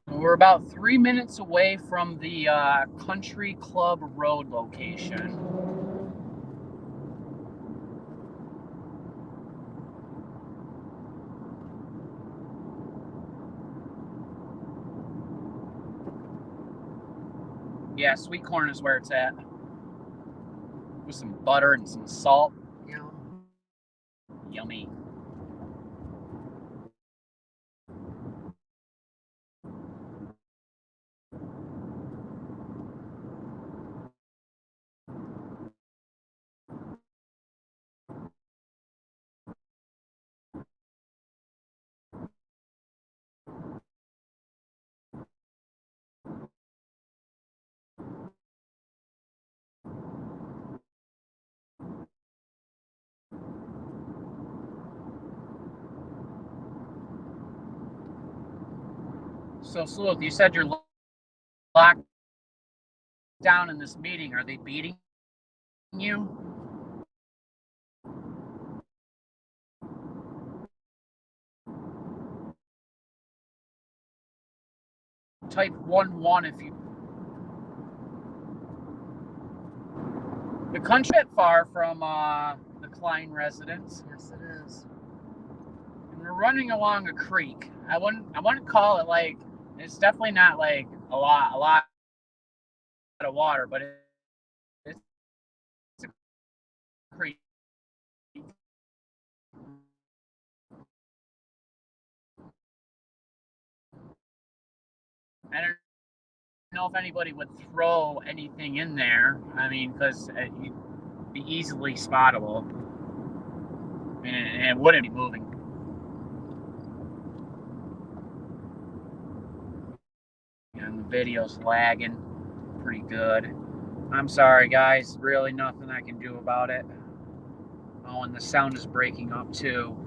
We're about 3 minutes away from the Country Club Road location. Yeah, sweet corn is where it's at. With some butter and some salt. Yeah. Yummy. So, Sleuth, you said you're locked down in this meeting. Are they beating you? Type 1-1 if you... The country isn't far from the Klein residence. Yes, it is. And we're running along a creek. I wouldn't call it like... It's definitely not like a lot of water, but it's a creek. I don't know if anybody would throw anything in there. I mean, because you'd be easily spottable, and it wouldn't be moving. And the video's lagging pretty good. I'm sorry, guys. Really nothing I can do about it. Oh, and the sound is breaking up too.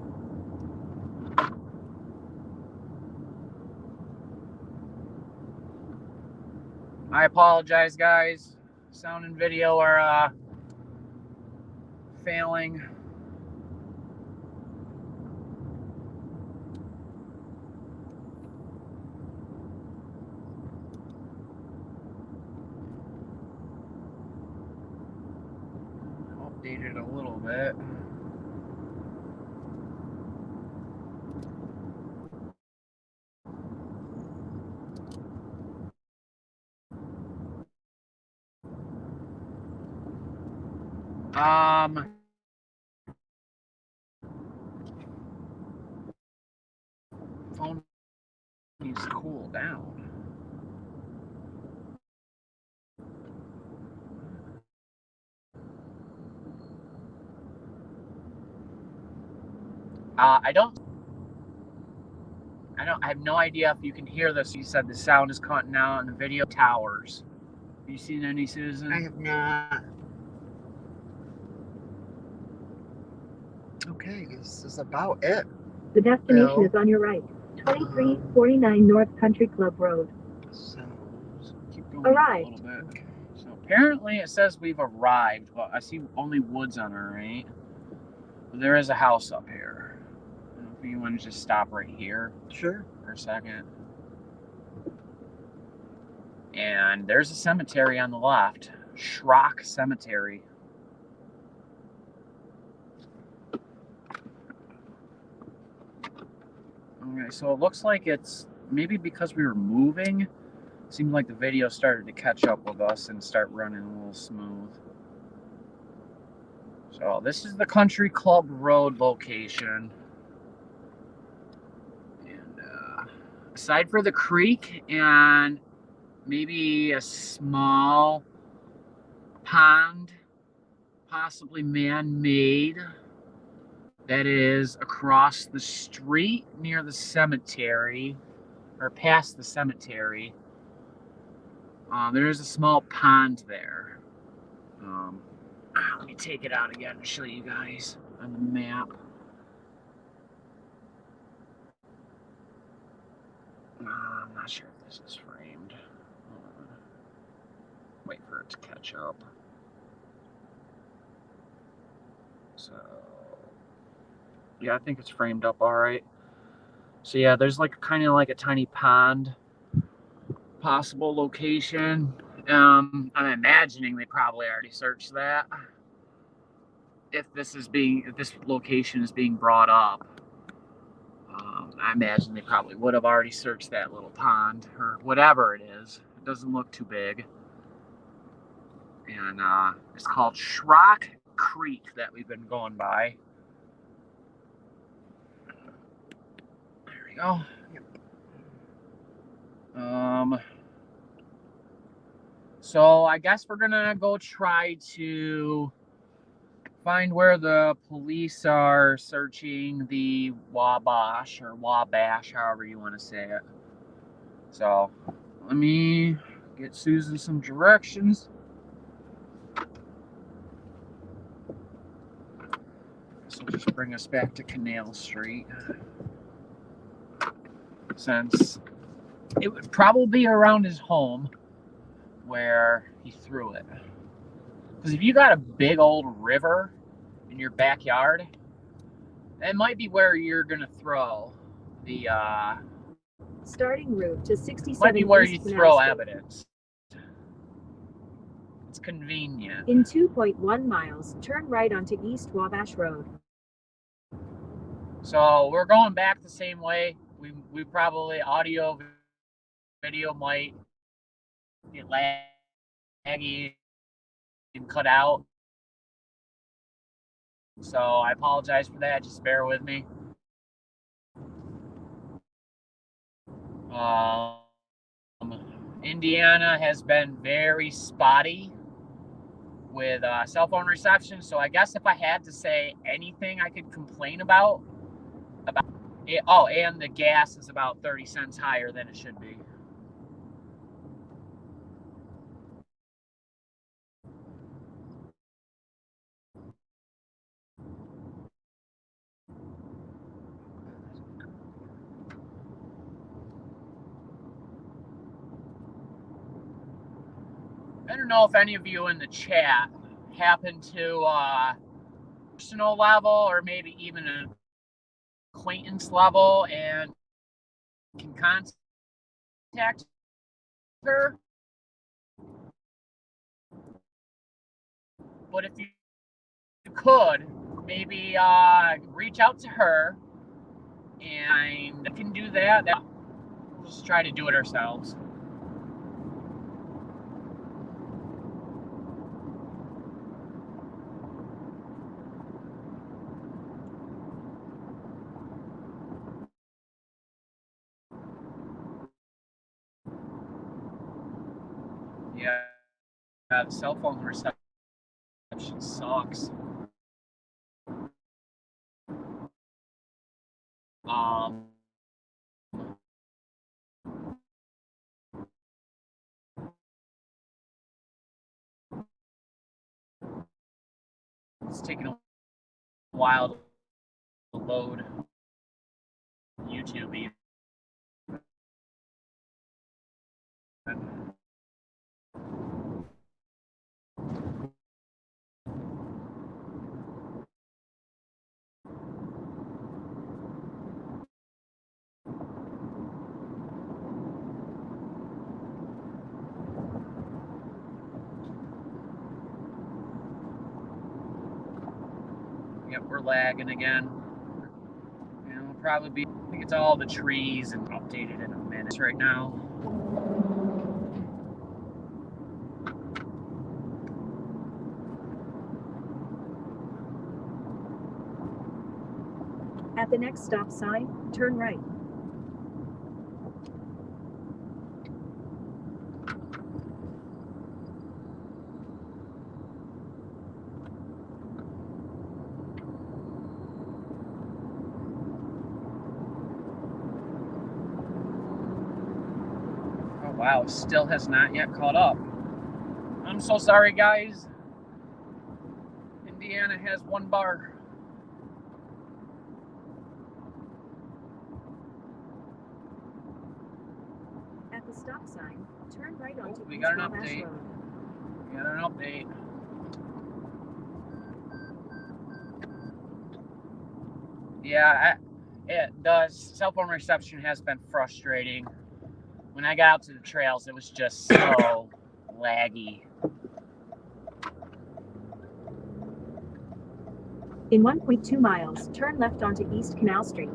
I apologize, guys. Sound and video are failing. Updated a little bit. Phone needs to cool down. I have no idea if you can hear this. You said the sound is cutting out in the video. Towers. Have you seen any, Susan? I have not. Okay, this is about it. The destination Bill. is on your right. 2349 North Country Club Road. So, Keep going Arrived. a little bit. okay. So apparently it says we've arrived, but I see only woods on our right. But there is a house up here. I don't know if you want to just stop right here Sure. for a second. And there's a cemetery on the left. Schrock Cemetery. Okay, so it looks like it's maybe because we were moving. It seemed like the video started to catch up with us and start running a little smooth. So this is the Country Club Road location. And aside for the creek and maybe a small pond, possibly man-made, that is across the street near the cemetery, or past the cemetery. There's a small pond there. Let me take it out again and show you guys on the map. I'm not sure if this is framed. Wait for it to catch up. So, yeah, I think it's framed up all right. So yeah, there's like kind of like a tiny pond, possible location. I'm imagining they probably already searched that. If this location is being brought up, I imagine they probably would have already searched that little pond or whatever it is. It doesn't look too big. And it's called Schrock Creek that we've been going by. There we go. So I guess we're gonna go try to find where the police are searching the Wabash or Wabash, however you want to say it. So let me get Susan some directions. This will just bring us back to Canal Street, since it would probably be around his home where he threw it. Because if you got a big old river in your backyard, that might be where you're gonna throw the Starting route to 67 might be where East you Canal throw Street. evidence. It's convenient. In 2.1 miles, turn right onto East Wabash Road. So we're going back the same way. We probably audio video might get laggy and cut out. So I apologize for that. Just bear with me. Indiana has been very spotty with cell phone reception. So I guess if I had to say anything I could complain about it, and the gas is about 30 cents higher than it should be. I don't know if any of you in the chat happen to personal level or maybe even an acquaintance level and can contact her. But if you could, maybe reach out to her and can do that. We'll just try to do it ourselves. the cell phone reception sucks. It's taking a while to load YouTube even. Yep, we're lagging again. And it'll probably be, I think it's all the trees and updated in a minute right now. At the next stop sign, turn right. Oh wow, still has not yet caught up. I'm so sorry, guys. Indiana has 1 bar. At the stop sign, turn right onto We East got an Wabash update. Road. We got an update. Yeah, the cell phone reception has been frustrating. When I got out to the trails, it was just so laggy. In 1.2 miles, turn left onto East Canal Street.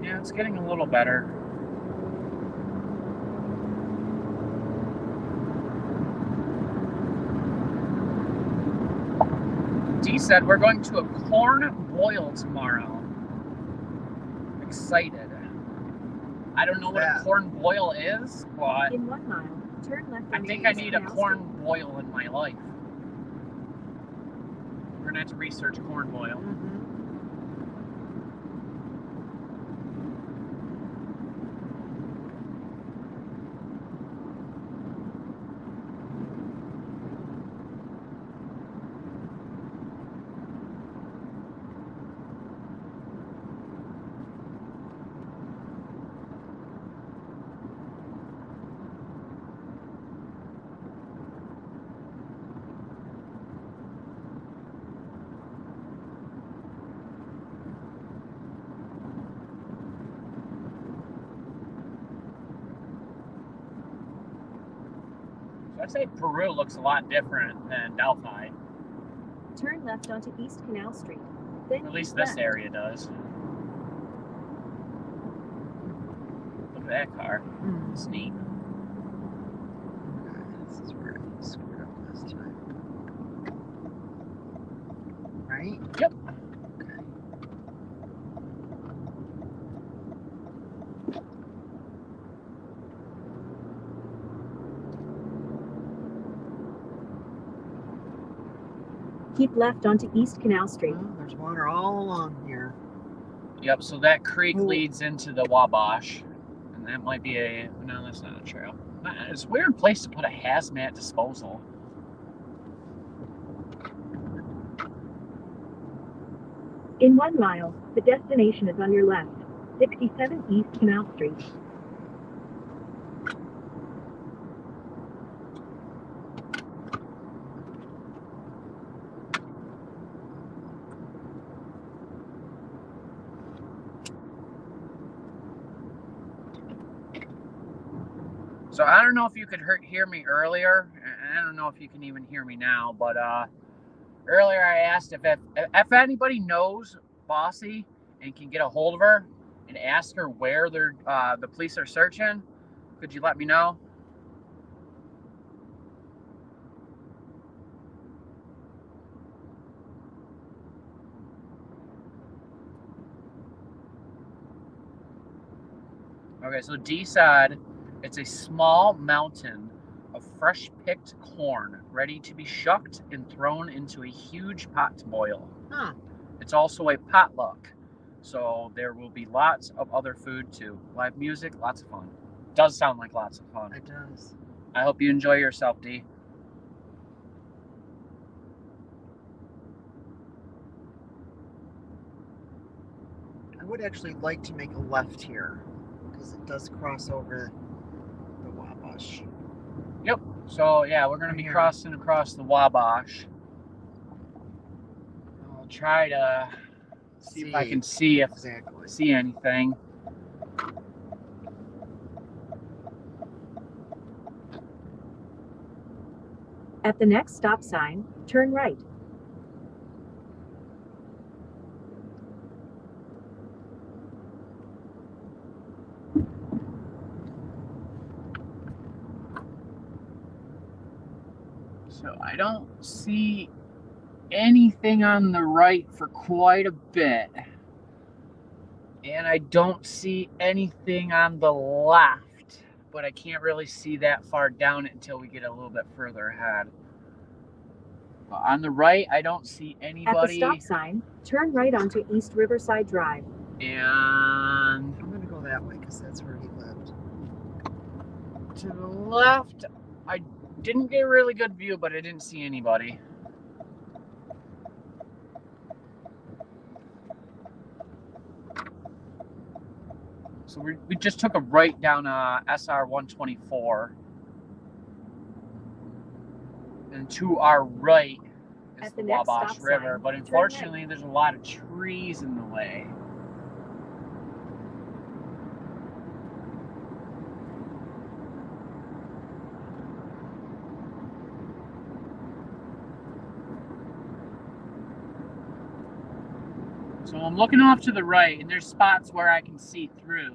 Yeah, it's getting a little better. Dee said we're going to a corn boil tomorrow. Excited. I don't know what a corn boil is, but In 1 mile, turn left I onto think East I need a Canal corn Street. boil in my life. We're gonna have to research corn boil. So I'd say Peru looks a lot different than Delphi. Turn left onto East Canal Street. Then At least keep this left. area does. Look at that car. It's neat. This is where I screwed up last time. Right? Yep. Okay. Keep left onto East Canal Street. Well, there's water all along here. Yep, so that creek Ooh. leads into the Wabash. And that might be a, no, that's not a trail. It's a weird place to put a hazmat disposal. In 1 mile, the destination is on your left. 67 East Canal Street. So I don't know if you could hear me earlier, and I don't know if you can even hear me now, but earlier I asked if anybody knows Bossy and can get a hold of her and ask her where the police are searching. Could you let me know? Okay, so D said it's a small mountain of of fresh picked corn, ready to be shucked and thrown into a huge pot to boil. Huh. It's also a potluck, so there will be lots of other food too. Live music, lots of fun. Does sound like lots of fun. It does. I hope you enjoy yourself, Dee. I would actually like to make a left here because it does cross over the Wabash. Yep. So yeah, we're gonna be crossing across the Wabash. I'll try to see if I can see anything. At the next stop sign, turn right. So I don't see anything on the right for quite a bit. And I don't see anything on the left, but I can't really see that far down it until we get a little bit further ahead. But on the right, I don't see anybody. At the stop sign, turn right onto East Riverside Drive. And I'm going to go that way because that's where he lived. To the left, I didn't get a really good view, but I didn't see anybody. So we just took a right down SR 124. And to our right is the Wabash River, but unfortunately there's a lot of trees in the way. So I'm looking off to the right, and there's spots where I can see through.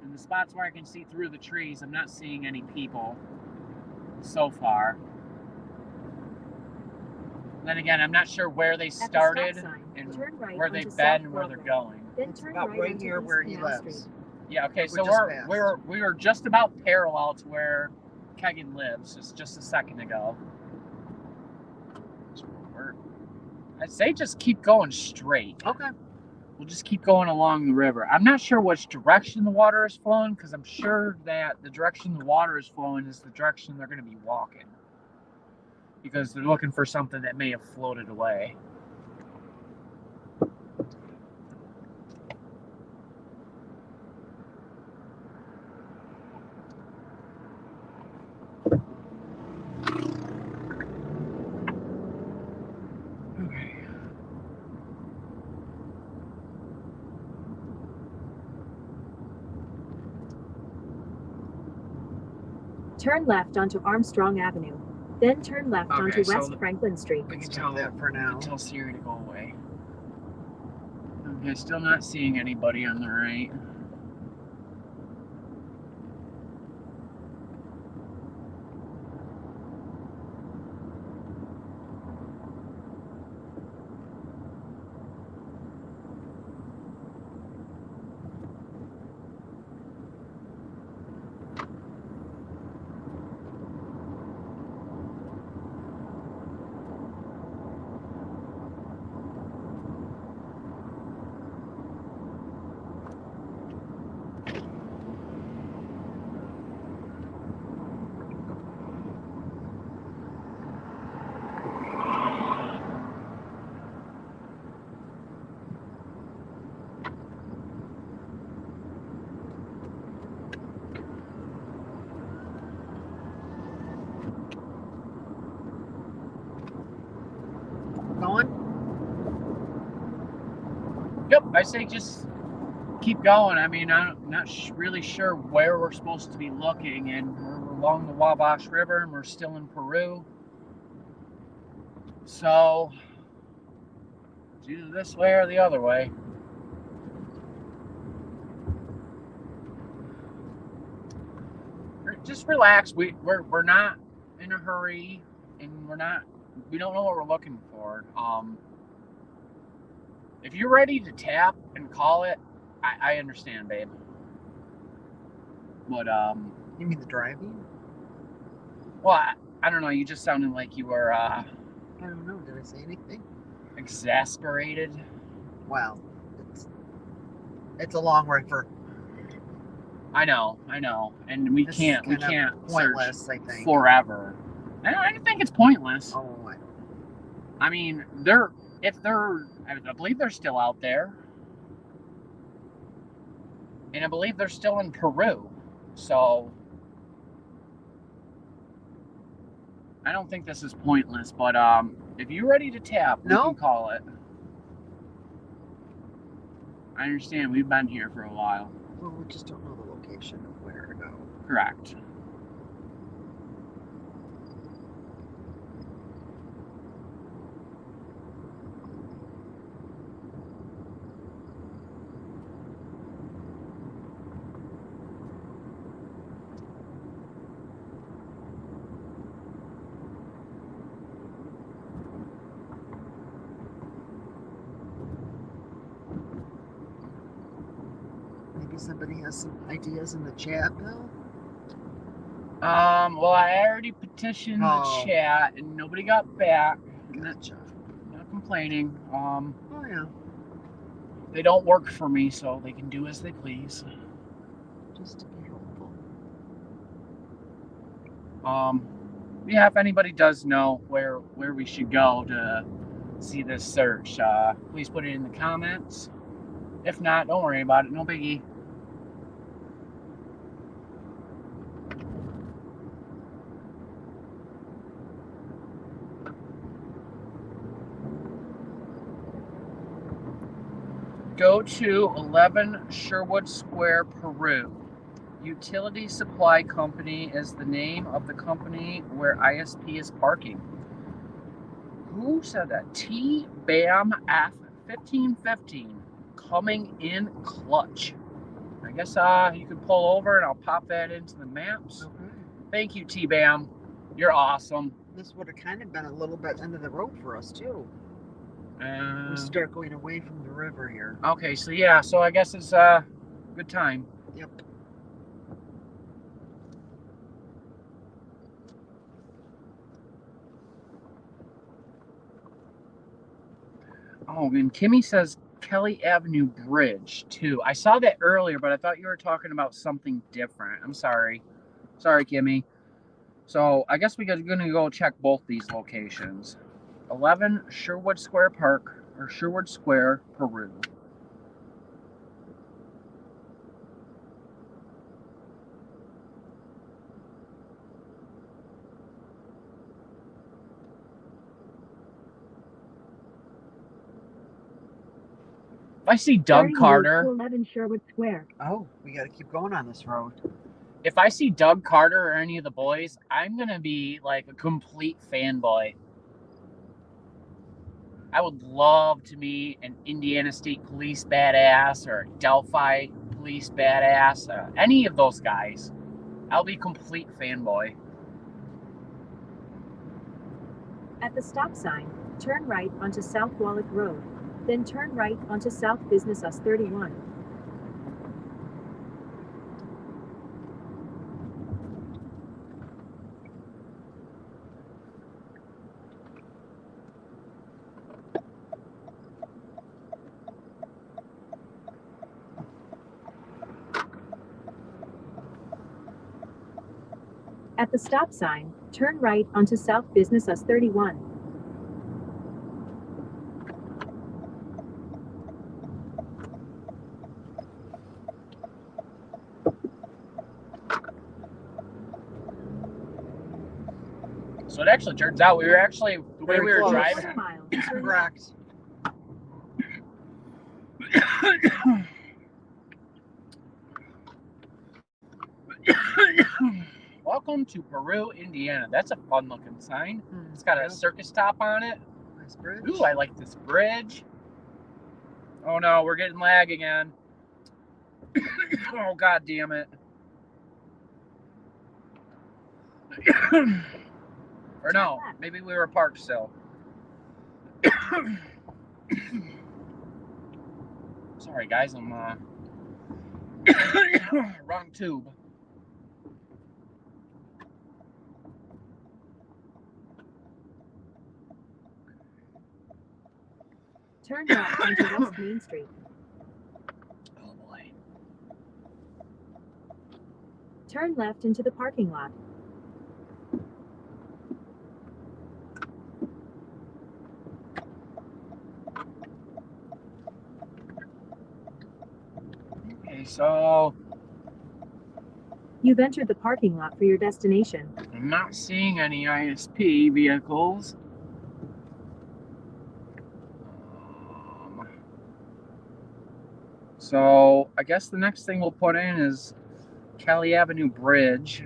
And the spots where I can see through the trees, I'm not seeing any people so far. Then again, I'm not sure where they started and where they've been and where they're going. It's about right here where he lives. Yeah, okay, so we were just about parallel to where Kegan lives. It's just a second ago. So I'd say just keep going straight. Okay. We'll just keep going along the river. I'm not sure which direction the water is flowing, because I'm sure that the direction the water is flowing is the direction they're going to be walking. Because they're looking for something that may have floated away. Okay. Turn left onto Armstrong Avenue. Then turn left onto West Franklin Street. We can tell that for now. We can tell Siri to go away. Okay, still not seeing anybody on the right. Yep, I say just keep going. I mean, I'm not really sure where we're supposed to be looking, and we're along the Wabash River, and we're still in Peru. So, it's either this way or the other way. Just relax. We're not in a hurry, and we don't know what we're looking for. If you're ready to tap and call it, I understand, babe. But you mean the driving? Well, I don't know. You just sounded like you were I don't know. Did I say anything? exasperated. Well, it's a long river. I know, and we This can't is kind of pointless, search I think. forever. I don't think it's pointless. Oh, I don't know. I mean, I believe they're still out there, and I believe they're still in Peru. So I don't think this is pointless. But if you're ready to tap, we can call it. I understand we've been here for a while. Well, we just don't know the location of where to go. Correct. Maybe somebody has some ideas in the chat, Bill? Well, I already petitioned the chat, and nobody got back. Gotcha. Not complaining. Oh, yeah. They don't work for me, so they can do as they please. Just to be helpful. Yeah, if anybody does know where we should go to see this search, please put it in the comments. If not, don't worry about it. No biggie. Go to 11 Sherwood Square, Peru. Utility Supply Company is the name of the company where ISP is parking. Who said that? T-BAM F1515 coming in clutch. I guess you can pull over and I'll pop that into the maps. Okay. Thank you, T-BAM. You're awesome. This would have kind of been a little bit end of the road for us, too. We start going away from the river here. Okay, so yeah, so I guess it's a good time. Yep. Oh, and Kimmy says Kelly Avenue Bridge, too. I saw that earlier, but I thought you were talking about something different. I'm sorry. Sorry, Kimmy. So I guess we're going to go check both these locations. 11 Sherwood Square Park, or Sherwood Square, Peru. If I see Doug Carter... 11 Sherwood Square. Oh, we got to keep going on this road. If I see Doug Carter or any of the boys, I'm going to be like a complete fanboy. I would love to meet an Indiana State Police badass or a Delphi Police badass. Any of those guys. I'll be a complete fanboy. At the stop sign, turn right onto South Wallach Road. Then turn right onto South Business Us 31. At the stop sign, turn right onto South Business Us 31. So it actually turns out we were actually, the way we were driving. Correct. Welcome to Peru, Indiana. That's a fun looking sign. It's got a circus top on it. Nice bridge. Ooh, I like this bridge. Oh no, we're getting lag again. Oh, god damn it. Or no, maybe we were parked still. Sorry guys, I'm wrong tube. Turn left onto West Main Street. Oh boy. Turn left into the parking lot. Okay, so You've entered the parking lot for your destination. I'm not seeing any ISP vehicles. So I guess the next thing we'll put in is Kelly Avenue Bridge.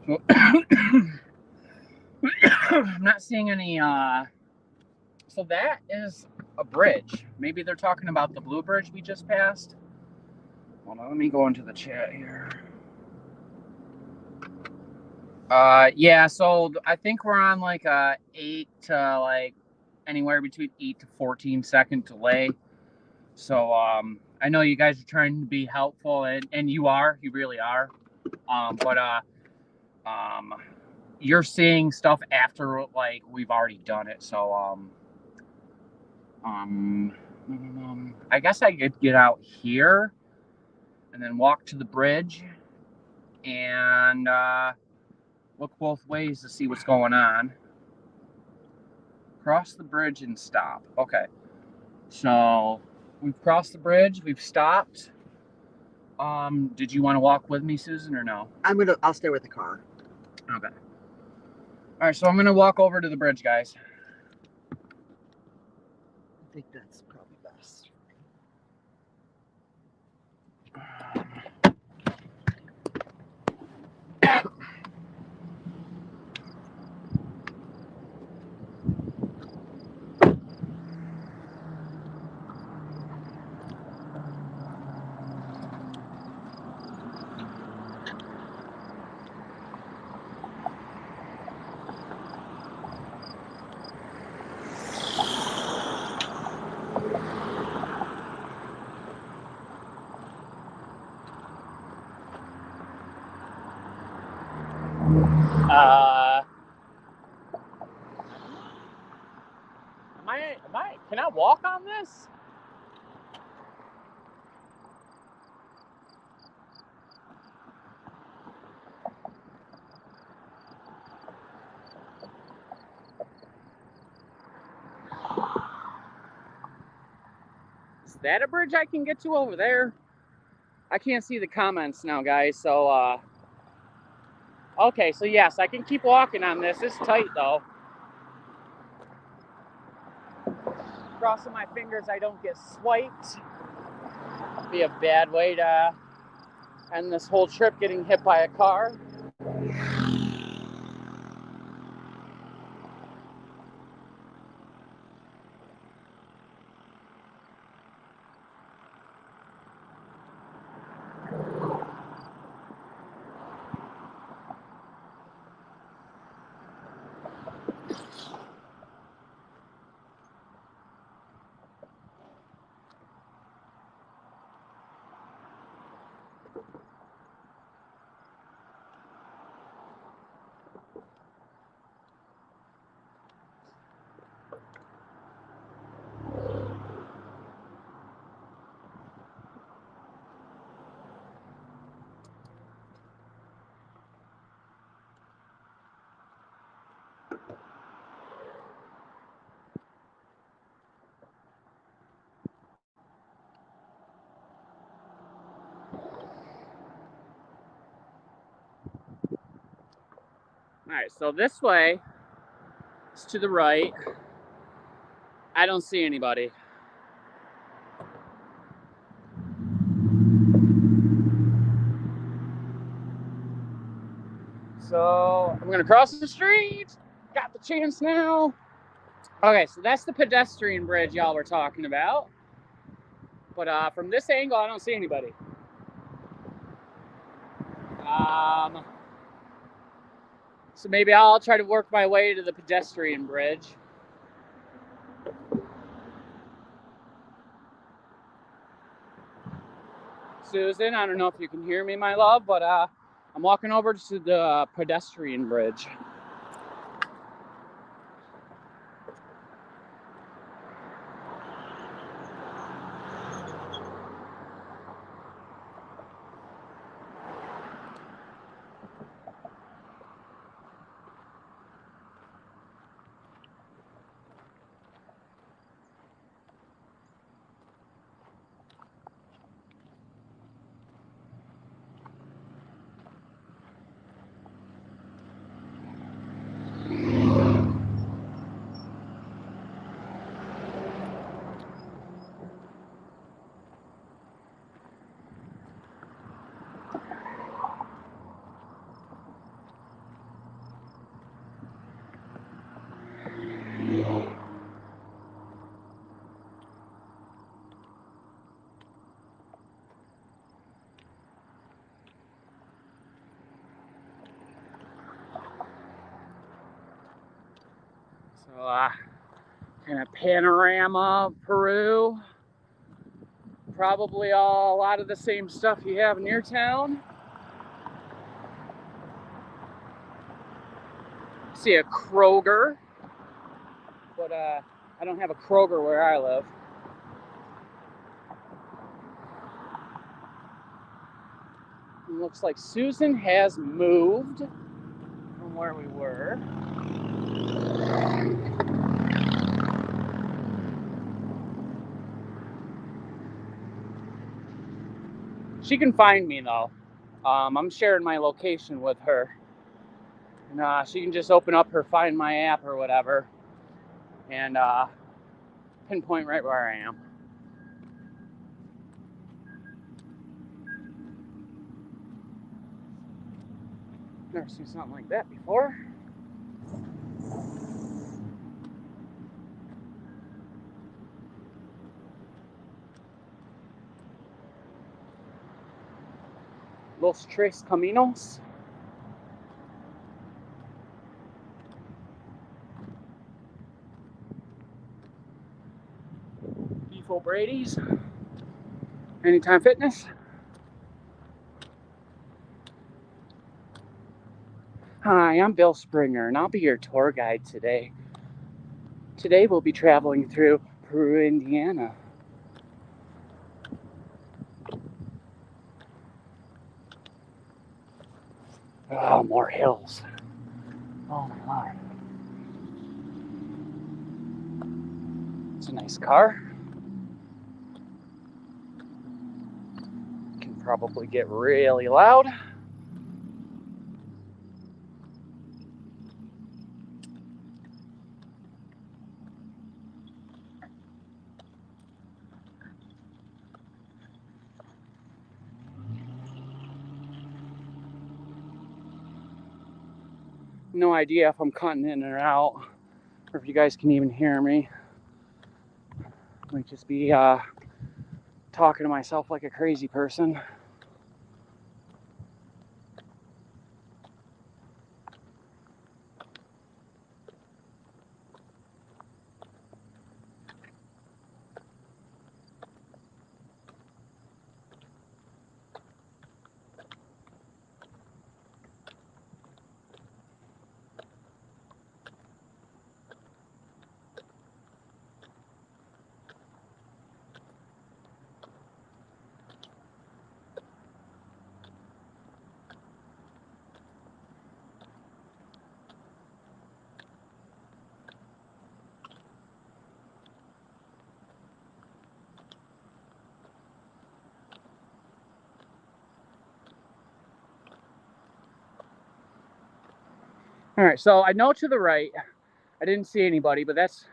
So I'm not seeing any, so that is a bridge. Maybe they're talking about the blue bridge we just passed. Hold on, let me go into the chat here. Yeah, so I think we're on like a 8 to like anywhere between 8 to 14 second delay. So I know you guys are trying to be helpful, and you really are. But you're seeing stuff after like we've already done it. So I guess I could get out here and then walk to the bridge and look both ways to see what's going on. Cross the bridge and stop. Okay, so we've crossed the bridge, we've stopped. Did you want to walk with me, Susan, or no? I'll stay with the car. Okay. All right, so I'm gonna walk over to the bridge, guys. I think that's probably best. Can I walk on this? Is that a bridge I can get to over there? I can't see the comments now, guys, so okay, so yes, I can keep walking on this. It's tight though. Crossing my fingers I don't get swiped. Be a bad way to end this whole trip, getting hit by a car. All right, so this way is to the right. I don't see anybody. So I'm gonna cross the street. Got the chance now. Okay, so that's the pedestrian bridge y'all were talking about. But from this angle, I don't see anybody. So maybe I'll try to work my way to the pedestrian bridge. Susan, I don't know if you can hear me, my love, but I'm walking over to the pedestrian bridge. So, kind of panorama of Peru. Probably a lot of the same stuff you have in your town. See a Kroger, but I don't have a Kroger where I live. It looks like Susan has moved from where we were. She can find me though. I'm sharing my location with her. And she can just open up her Find My app or whatever and pinpoint right where I am. Never seen something like that before. Los Tres Caminos. Beef O'Brady's. Anytime Fitness. Hi, I'm Bill Springer, and I'll be your tour guide today. Today we'll be traveling through Peru, Indiana. Oh, more hills. Oh my Lord. It's a nice car. Can probably get really loud. No idea if I'm cutting in or out, or if you guys can even hear me. I might just be talking to myself like a crazy person. All right, so I know to the right, I didn't see anybody, but that's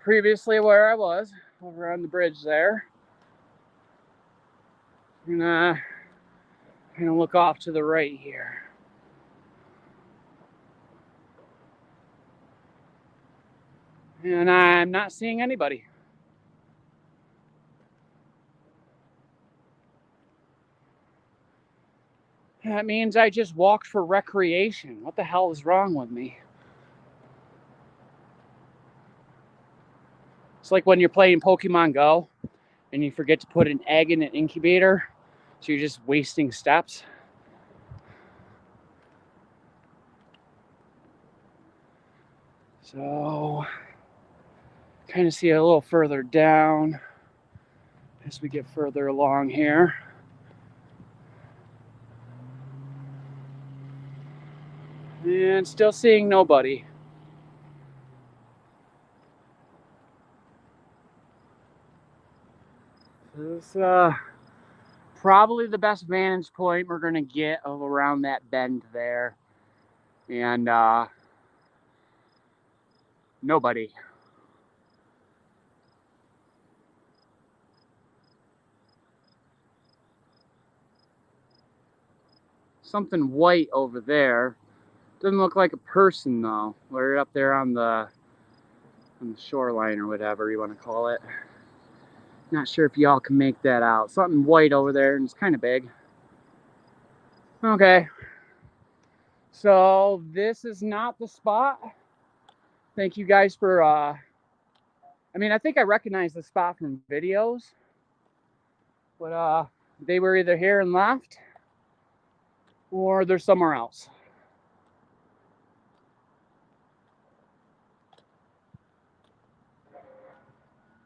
previously where I was, over on the bridge there. And I'm gonna look off to the right here. And I'm not seeing anybody. That means I just walked for recreation. What the hell is wrong with me? It's like when you're playing Pokemon Go and you forget to put an egg in an incubator, so you're just wasting steps. So, kind of see it a little further down as we get further along here. And still seeing nobody. This is probably the best vantage point we're going to get of around that bend there. And nobody. Something white over there. Doesn't look like a person though. We're up there on the shoreline or whatever you want to call it. Not sure if y'all can make that out. Something white over there and it's kind of big. Okay. So this is not the spot. Thank you guys for I mean, I think I recognize the spot from videos. But they were either here and left or they're somewhere else.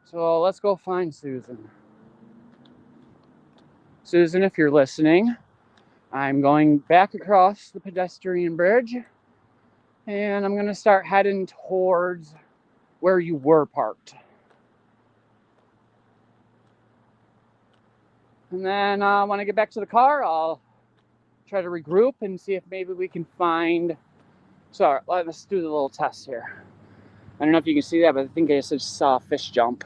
So let's go find Susan. Susan, if you're listening, I'm going back across the pedestrian bridge and I'm going to start heading towards where you were parked. And then when I get back to the car, I'll try to regroup and see if maybe we can find... So let's do the little test here. I don't know if you can see that, but I think I just saw a fish jump.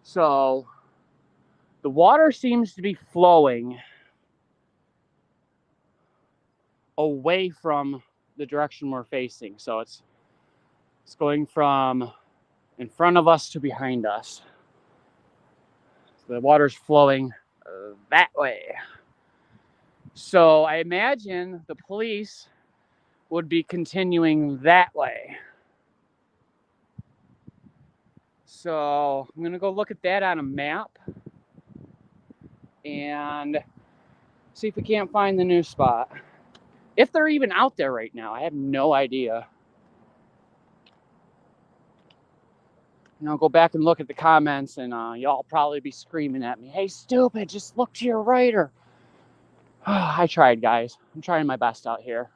So the water seems to be flowing away from the direction we're facing. So it's going from in front of us to behind us. So the water's flowing that way. So I imagine the police would be continuing that way. So I'm gonna go look at that on a map and see if we can't find the new spot. If they're even out there right now, I have no idea. And I'll go back and look at the comments and y'all probably be screaming at me, hey stupid, just look to your right. Or I tried, guys. I'm trying my best out here.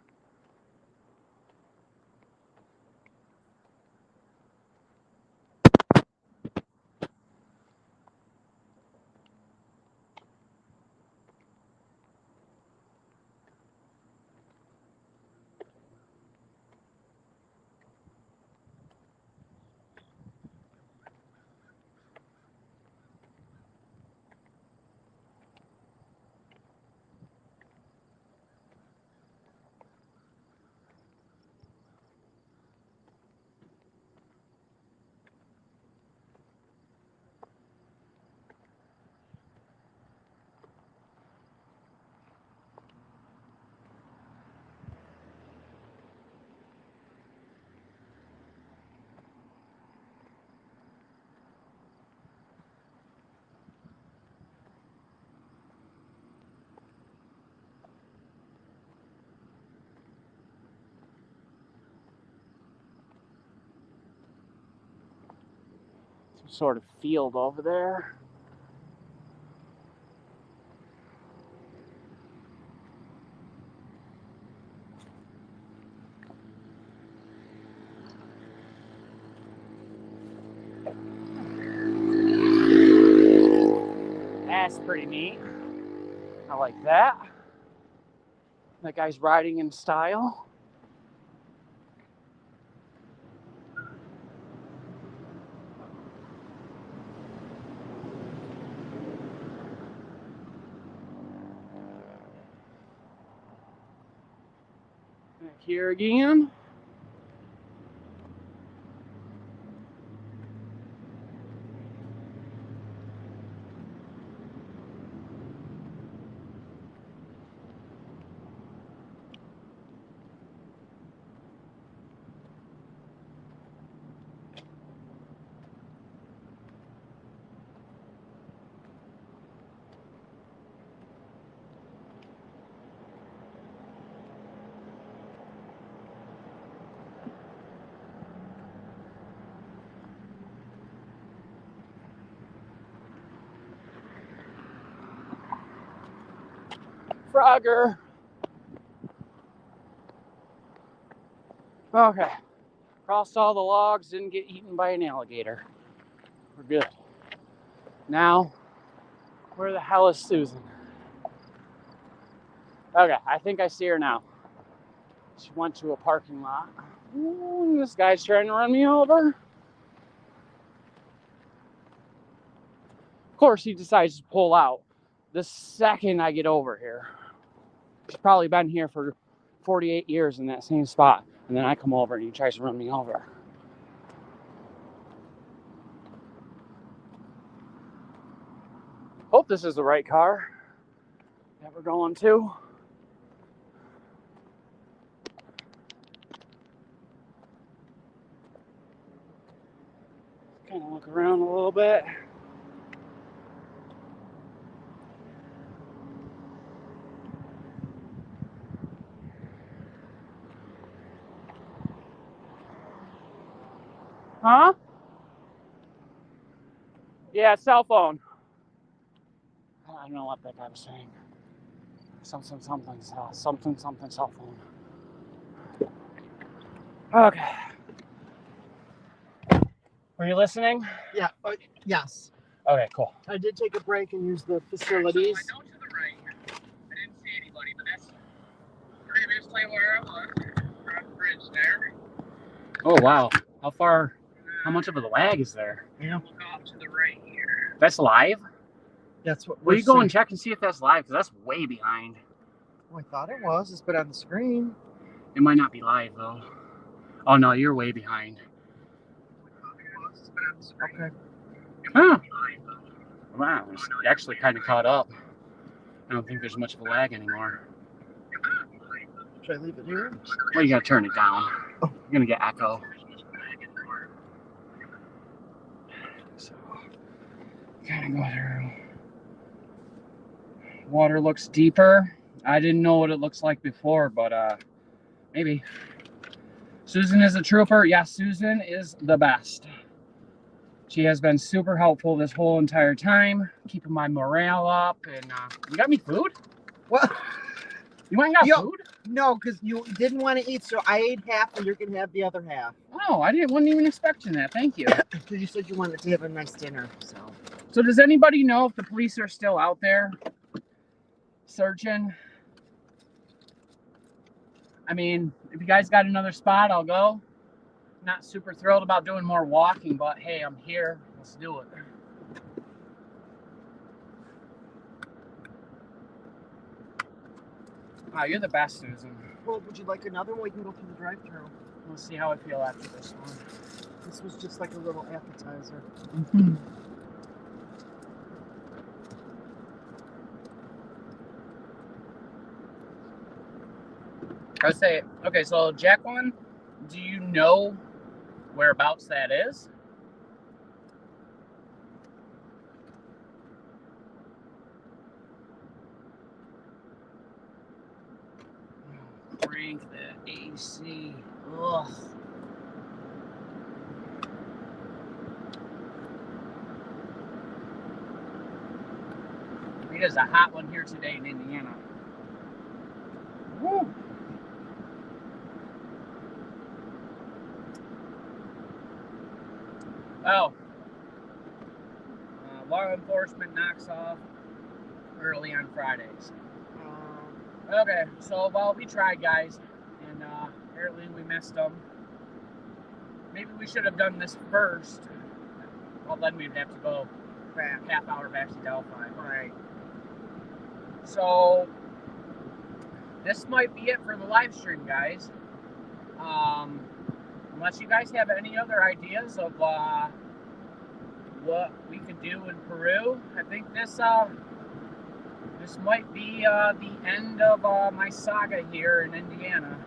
Some sort of field over there. That's pretty neat. I like that. That guy's riding in style. Back here again. Frogger. Okay. Crossed all the logs, didn't get eaten by an alligator. We're good. Now, where the hell is Susan? Okay, I think I see her now. She went to a parking lot. Ooh, this guy's trying to run me over. Of course, he decides to pull out the second I get over here. He's probably been here for 48 years in that same spot. And then I come over and he tries to run me over. Hope this is the right car that we're going to. Kind of look around a little bit. Huh? Yeah, cell phone. I don't know what that guy was saying. Something, cell phone. Okay. Were you listening? Yeah. Yes. Okay, cool. I did take a break and use the facilities. So I know to the right. I didn't see anybody, but that's previously where I was. We're on the bridge there. Oh, wow. How much of a lag is there? Yeah. Look off to the right here. That's live? That's what Will you go and check and see if that's live? Because that's way behind. Oh, I thought it was. It's been on the screen. It might not be live, though. Oh, no, you're way behind. Okay. Huh. Wow, it's actually kind of caught up. I don't think there's much of a lag anymore. Should I leave it here? Well, you gotta turn it down. You're gonna get echo. So, kind of go through. Water looks deeper. I didn't know what it looks like before, but maybe. Susan is a trooper. Yes, Susan is the best. She has been super helpful this whole entire time, keeping my morale up. And you got me food? What? You ain't got food? No, because you didn't want to eat, so I ate half, and you're gonna have the other half. Oh, wasn't even expecting that. Thank you. Because you said you wanted to have a nice dinner, so. So does anybody know if the police are still out there searching? I mean, if you guys got another spot, I'll go. Not super thrilled about doing more walking, but hey, I'm here. Let's do it. Wow, you're the best, Susan. Well, would you like another one? We can go through the drive-thru. We'll see how I feel after this one. This was just like a little appetizer. I would say, okay, so Jacqueline, do you know whereabouts that is? Crank the AC. Ugh. It is a hot one here today in Indiana. Woo. Oh. Law enforcement knocks off early on Fridays. Okay, so, well, we tried, guys, and apparently we missed them. Maybe we should have done this first. Well, then we'd have to go back, half hour back to Delphi. Right. So, this might be it for the live stream, guys. Unless you guys have any other ideas of what we could do in Peru, I think this might be the end of my saga here in Indiana.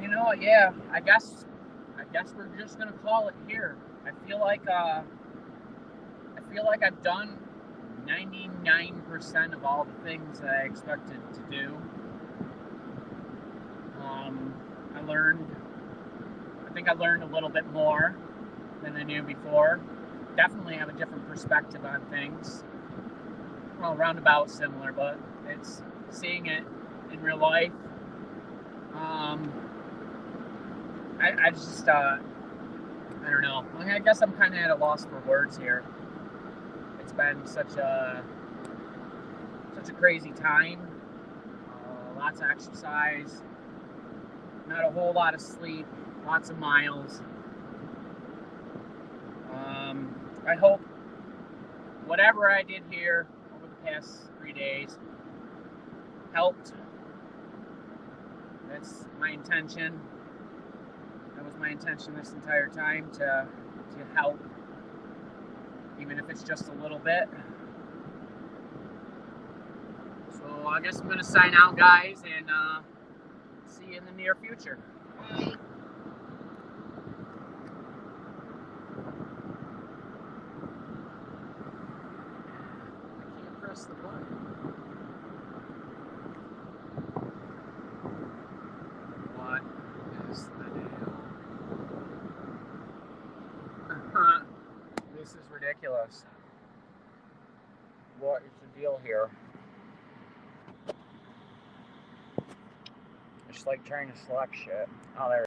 You know, yeah, I guess we're just gonna call it here. I feel feel like I've done 99% of all the things that I expected to do. I think I learned a little bit more than I knew before. Definitely have a different perspective on things. Well, roundabout similar, but it's seeing it in real life. I just, I don't know. I guess I'm kind of at a loss for words here. It's been such a crazy time. Lots of exercise, not a whole lot of sleep, lots of miles. I hope whatever I did here over the past 3 days helped. That's my intention. That was my intention this entire time, to help, even if it's just a little bit. So I guess I'm going to sign out, guys, and see you in the near future. Bye. I can't press the button. What is the deal? This is ridiculous. What is the deal here? It's like trying to select shit. Oh, there